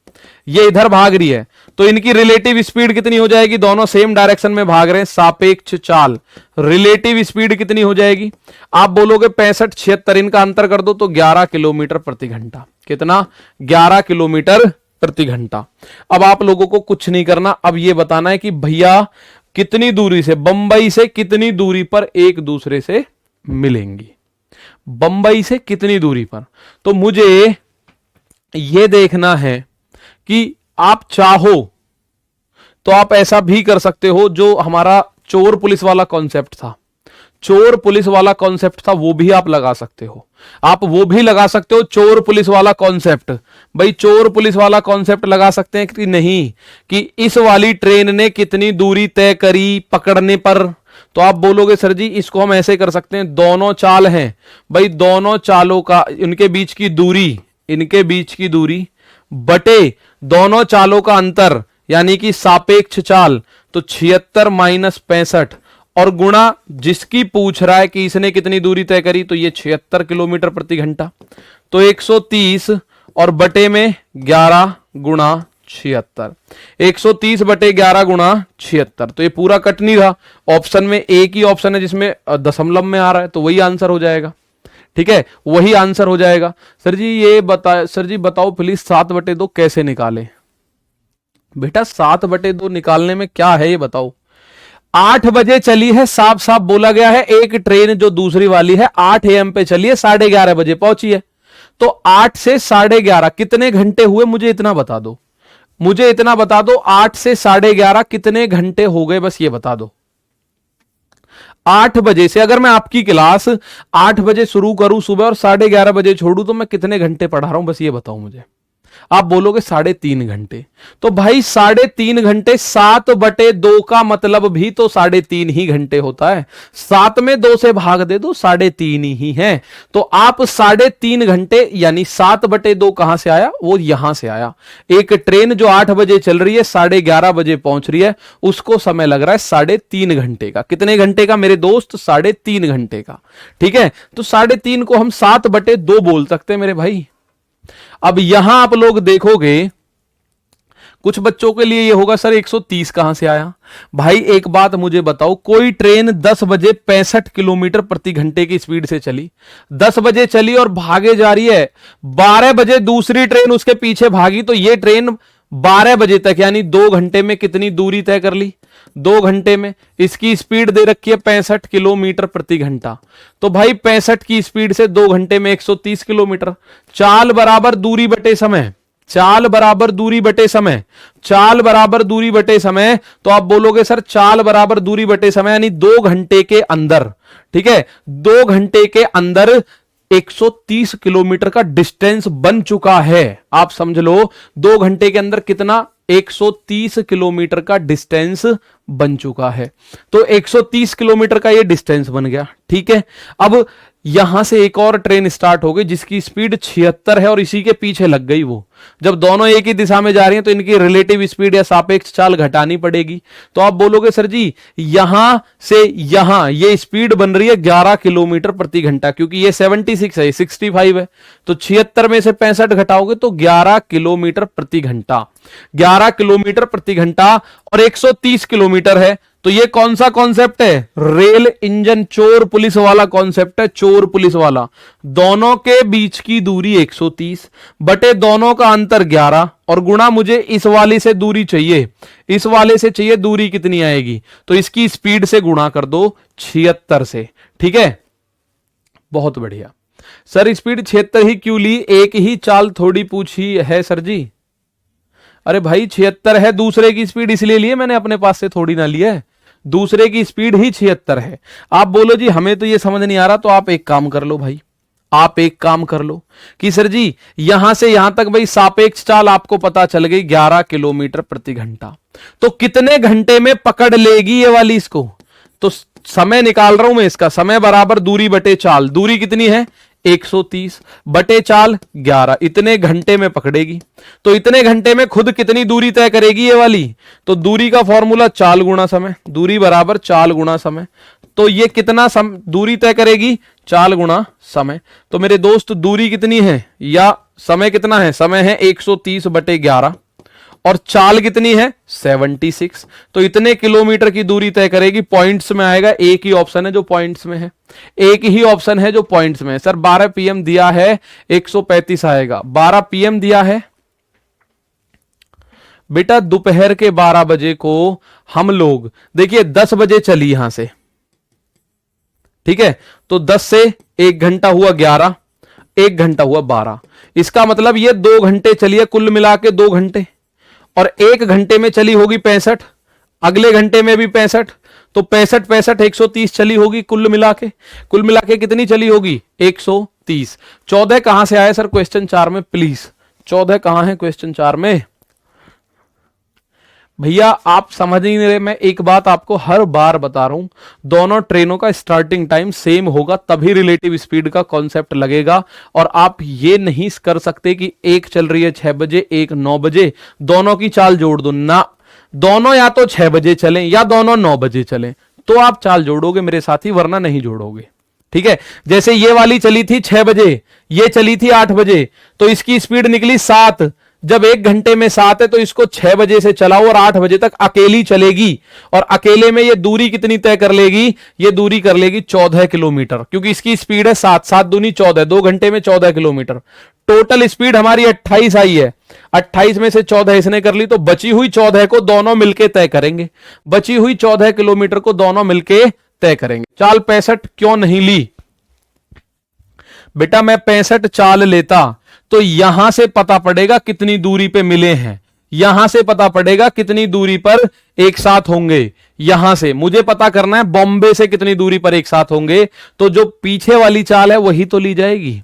ये इधर भाग रही है। तो इनकी रिलेटिव स्पीड कितनी हो जाएगी, दोनों सेम डायरेक्शन में भाग रहे हैं, सापेक्ष चाल, रिलेटिव स्पीड कितनी हो जाएगी, आप बोलोगे 65 76, इनका अंतर कर दो तो 11 किलोमीटर प्रति घंटा, कितना, 11 किलोमीटर प्रति घंटा। अब आप लोगों को कुछ नहीं करना, अब ये बताना है कि भैया कितनी दूरी से, बंबई से कितनी दूरी पर एक दूसरे से मिलेंगी, बंबई से कितनी दूरी पर। तो मुझे यह देखना है कि आप चाहो तो आप ऐसा भी कर सकते हो, जो हमारा चोर पुलिस वाला कॉन्सेप्ट था, चोर पुलिस वाला कॉन्सेप्ट था, वो भी आप लगा सकते हो, आप वो भी लगा सकते हो, चोर पुलिस वाला कॉन्सेप्ट। भाई चोर पुलिस वाला कॉन्सेप्ट लगा सकते हैं कि नहीं, कि इस वाली ट्रेन ने कितनी दूरी तय करी पकड़ने पर, तो आप बोलोगे सर जी इसको हम ऐसे कर सकते हैं, दोनों चाल हैं भाई, दोनों चालों का, इनके बीच की दूरी, इनके बीच की दूरी बटे दोनों चालों का अंतर, यानी कि सापेक्ष चाल, तो 76 माइनस 65, और गुणा जिसकी पूछ रहा है कि इसने कितनी दूरी तय करी, तो ये 76 किलोमीटर प्रति घंटा, तो 130 और बटे में 11 गुणा 76, 130 बटे 11 गुणा 76, तो ये पूरा कट नहीं रहा, ऑप्शन में एक ही ऑप्शन है जिसमें दशमलव में आ रहा है, तो वही आंसर हो जाएगा, ठीक है, वही आंसर हो जाएगा। सर जी ये बता, सर जी बताओ प्लीज 7/2 कैसे निकाले। बेटा 7/2 निकालने में क्या है ये बताओ, 8 बजे चली है, साफ साफ बोला गया है, एक ट्रेन जो दूसरी वाली है 8 AM पे चली है, 11:30 बजे पहुंची है, तो 8 से 11:30 कितने घंटे हुए, मुझे इतना बता दो, मुझे इतना बता दो, 8 से 11:30 कितने घंटे हो गए, बस ये बता दो। 8 बजे से अगर मैं आपकी क्लास 8 बजे शुरू करूं सुबह और 11:30 बजे छोड़ू, तो मैं कितने घंटे पढ़ा रहा हूं, बस ये बताओ मुझे। आप बोलोगे 3.5 घंटे, तो भाई 3.5 घंटे, 7/2 का मतलब भी तो 3.5 ही घंटे होता है, 7 में 2 से भाग दे दो, 3.5 ही है, तो आप 3.5 घंटे, यानी 7/2 कहां से आया, वो यहां से आया। एक ट्रेन जो 8 बजे चल रही है, 11:30 बजे पहुंच रही है, उसको समय लग रहा है 3.5 घंटे का, कितने घंटे का मेरे दोस्त, 3.5 घंटे का, ठीक है। तो 3.5 को हम 7/2 बोल सकते हैं मेरे भाई। अब यहां आप लोग देखोगे कुछ बच्चों के लिए ये होगा सर 130 कहां से आया। भाई एक बात मुझे बताओ, कोई ट्रेन 10 बजे 65 किलोमीटर प्रति घंटे की स्पीड से चली, 10 बजे चली और भागे जा रही है, 12 बजे दूसरी ट्रेन उसके पीछे भागी, तो ये ट्रेन 12 बजे तक यानी 2 घंटे में कितनी दूरी तय कर ली, 2 घंटे में। इसकी स्पीड दे रखी है 65 किलोमीटर प्रति घंटा, तो भाई 65 की स्पीड से 2 घंटे में 130 किलोमीटर। चाल बराबर दूरी बटे समय, चाल बराबर दूरी बटे समय, चाल बराबर दूरी बटे समय, तो आप बोलोगे सर चाल बराबर दूरी बटे समय यानी 2 घंटे के अंदर, ठीक है, 2 घंटे के अंदर 130 किलोमीटर का डिस्टेंस बन चुका है। आप समझ लो 2 घंटे के अंदर कितना, 130 किलोमीटर का डिस्टेंस बन चुका है, तो 130 किलोमीटर का ये डिस्टेंस बन गया, ठीक है। अब यहां से एक और ट्रेन स्टार्ट हो गई जिसकी स्पीड 76 है और इसी के पीछे लग गई वो। जब दोनों एक ही दिशा में जा रही हैं तो इनकी रिलेटिव स्पीड या सापेक्ष चाल घटानी पड़ेगी। तो आप बोलोगे सर जी यहां से यहां ये स्पीड बन रही है 11 किलोमीटर प्रति घंटा, क्योंकि ये 76 है, 65 है, तो 76 में से 65 घटाओगे तो 11 किलोमीटर प्रति घंटा, 11 किलोमीटर प्रति घंटा, और 130 किलोमीटर है तो ये कौन सा कॉन्सेप्ट है? रेल इंजन चोर पुलिस वाला कॉन्सेप्ट है, चोर पुलिस वाला। दोनों के बीच की दूरी 130 बटे दोनों का अंतर 11 और गुणा मुझे इस वाले से दूरी चाहिए, इस वाले से चाहिए दूरी कितनी आएगी, तो इसकी स्पीड से गुणा कर दो 76 से। ठीक है, बहुत बढ़िया। सर स्पीड 76 ही क्यों ली, एक ही चाल थोड़ी पूछी है सर जी। अरे भाई 76 है, दूसरे की स्पीड इसलिए लिए मैंने, अपने पास से थोड़ी ना लिया है, दूसरे की स्पीड ही 76 है। आप बोलो जी हमें तो ये समझ नहीं आ रहा, तो आप एक काम कर लो भाई, आप एक काम कर लो कि सर जी यहां से यहां तक भाई सापेक्ष चाल आपको पता चल गई 11 किलोमीटर प्रति घंटा, तो कितने घंटे में पकड़ लेगी ये वाली इसको, तो समय निकाल रहा हूं मैं इसका, समय बराबर दूरी बटे चाल, दूरी कितनी है 130 बटे चाल 11, इतने घंटे में पकड़ेगी। तो इतने घंटे में खुद कितनी दूरी तय करेगी ये वाली, तो दूरी का फॉर्मूला चाल गुणा समय, दूरी बराबर चाल गुणा समय, तो ये कितना दूरी तय करेगी, चाल गुणा समय। तो मेरे दोस्त दूरी कितनी है या समय कितना है, समय है 130 बटे 11 और चाल कितनी है 76, तो इतने किलोमीटर की दूरी तय करेगी। पॉइंट्स में आएगा, एक ही ऑप्शन है जो पॉइंट्स में है, एक ही ऑप्शन है जो पॉइंट्स में है। सर 12 PM दिया है 135 आएगा, 12 PM दिया है बेटा, दोपहर के 12 बजे को हम लोग, देखिए 10 बजे चली यहां से, ठीक है, तो 10 से 1 घंटा हुआ 11, 1 घंटा हुआ 12, इसका मतलब ये 2 घंटे चली है, कुल मिला के 2 घंटे, और 1 घंटे में चली होगी 65, अगले घंटे में भी 65, तो 65 130 चली होगी, कुल मिला के कितनी चली होगी 130। 14 कहां से आया सर क्वेश्चन 4 में, प्लीज 14 कहां है क्वेश्चन 4 में भैया, आप समझ नहीं रहे। मैं एक बात आपको हर बार बता रहा हूं, दोनों ट्रेनों का स्टार्टिंग टाइम सेम होगा तभी रिलेटिव स्पीड का कॉन्सेप्ट लगेगा। और आप ये नहीं कर सकते कि एक चल रही है 6 बजे एक 9 बजे, दोनों की चाल जोड़ दो ना, दोनों या तो 6 बजे चलें या दोनों 9 बजे चलें, तो आप चाल जोड़ोगे मेरे साथी, वरना नहीं जोड़ोगे। ठीक है, जैसे ये वाली चली थी 6 बजे, ये चली थी 8 बजे, तो इसकी स्पीड निकली 7, जब 1 घंटे में 7 है तो इसको 6 बजे से चलाओ और 8 बजे तक अकेली चलेगी, और अकेले में ये दूरी कितनी तय कर लेगी, ये दूरी कर लेगी 14 किलोमीटर, क्योंकि इसकी स्पीड है 7, 7 दूनी 14, 2 घंटे में 14 किलोमीटर। टोटल स्पीड हमारी 28 आई है, 28 में से 14 इसने कर ली, तो बची हुई 14 को दोनों मिलके तय करेंगे, बची हुई 14 किलोमीटर को दोनों मिलके तय करेंगे। चाल 65 क्यों नहीं ली बेटा, मैं 65 चाल लेता तो यहां से पता पड़ेगा कितनी दूरी पे मिले हैं, यहां से पता पड़ेगा कितनी दूरी पर एक साथ होंगे, यहां से मुझे पता करना है बॉम्बे से कितनी दूरी पर एक साथ होंगे, तो जो पीछे वाली चाल है वही तो ली जाएगी।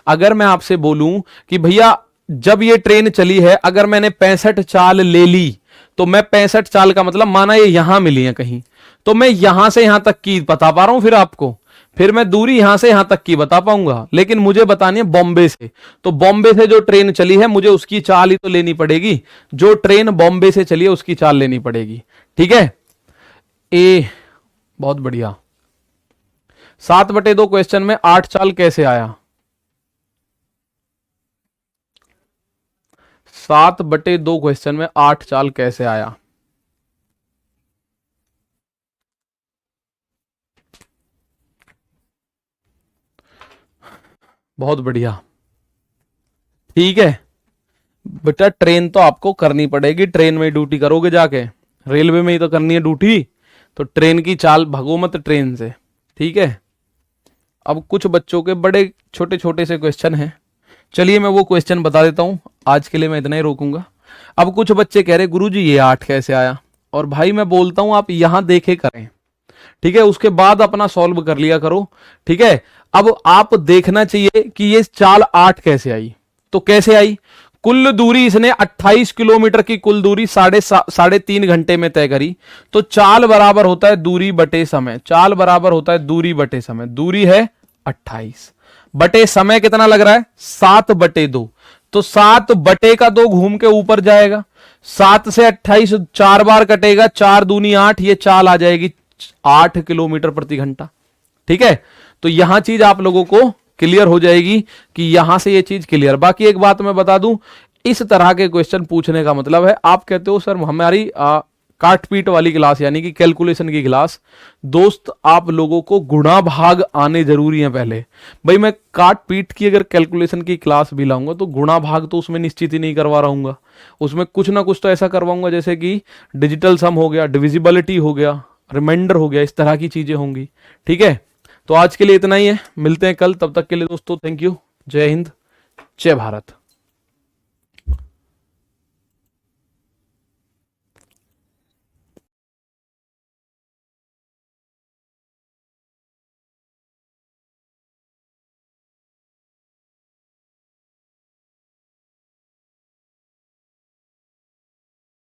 अगर मैं आपसे बोलूं कि भैया जब ये ट्रेन चली है, अगर मैंने 65 चाल ले ली, तो मैं 65 चाल का मतलब माना ये यहां मिली है कहीं, तो मैं यहां से यहां तक की बता पा रहा हूं, फिर आपको फिर मैं दूरी यहां से यहां तक की बता पाऊंगा, लेकिन मुझे बतानी है बॉम्बे से, तो बॉम्बे से जो ट्रेन चली है मुझे उसकी चाल ही तो लेनी पड़ेगी, जो ट्रेन बॉम्बे से चली है उसकी चाल लेनी पड़ेगी। ठीक है, ए बहुत बढ़िया। 7/2 क्वेश्चन में 8 चाल कैसे आया, 7/2 क्वेश्चन में 8 चाल कैसे आया, बहुत बढ़िया। ठीक है बेटा, ट्रेन तो आपको करनी पड़ेगी, ट्रेन में ड्यूटी करोगे जाके, रेलवे में ही तो करनी है ड्यूटी, तो ट्रेन की चाल भगो मत ट्रेन से। ठीक है, अब कुछ बच्चों के बड़े छोटे छोटे से क्वेश्चन हैं, चलिए मैं वो क्वेश्चन बता देता हूं, आज के लिए मैं इतना ही रोकूंगा। अब कुछ बच्चे कह रहे गुरुजी ये 8 कैसे आया, और भाई मैं बोलता हूं आप यहां देखे करें, ठीक है, उसके बाद अपना सॉल्व कर लिया करो। ठीक है, अब आप देखना चाहिए कि ये चाल 8 कैसे आई, तो कैसे आई, कुल दूरी इसने 28 किलोमीटर की कुल दूरी 3.5 घंटे में तय करी, तो चाल बराबर होता है दूरी बटे समय, चाल बराबर होता है दूरी बटे समय, दूरी है 28 बटे समय कितना लग रहा है 7/2, तो 7/2 घूम के ऊपर जाएगा, 7 से 28 4 बार कटेगा, 4 दूनी 8, ये चाल आ जाएगी 8 किलोमीटर प्रति घंटा। ठीक है, तो यहां चीज आप लोगों को क्लियर हो जाएगी कि यहां से ये चीज क्लियर। बाकी एक बात मैं बता दूं, इस तरह के क्वेश्चन पूछने का मतलब है, आप कहते हो सर हमारी काट पीट वाली क्लास यानी कि कैलकुलेशन की क्लास। दोस्त आप लोगों को गुणा भाग आने जरूरी है पहले। भाई मैं काट पीट की अगर कैलकुलेशन की क्लास भी लाऊंगा तो गुणा भाग तो उसमें निश्चित ही नहीं करवा रहूंगा, उसमें कुछ ना कुछ तो ऐसा करवाऊंगा जैसे कि डिजिटल सम हो गया, डिविजिबिलिटी हो गया, रिमाइंडर हो गया, इस तरह की चीजें होंगी। ठीक है, तो आज के लिए इतना ही है, मिलते हैं कल, तब तक के लिए दोस्तों थैंक यू, जय हिंद, जय भारत।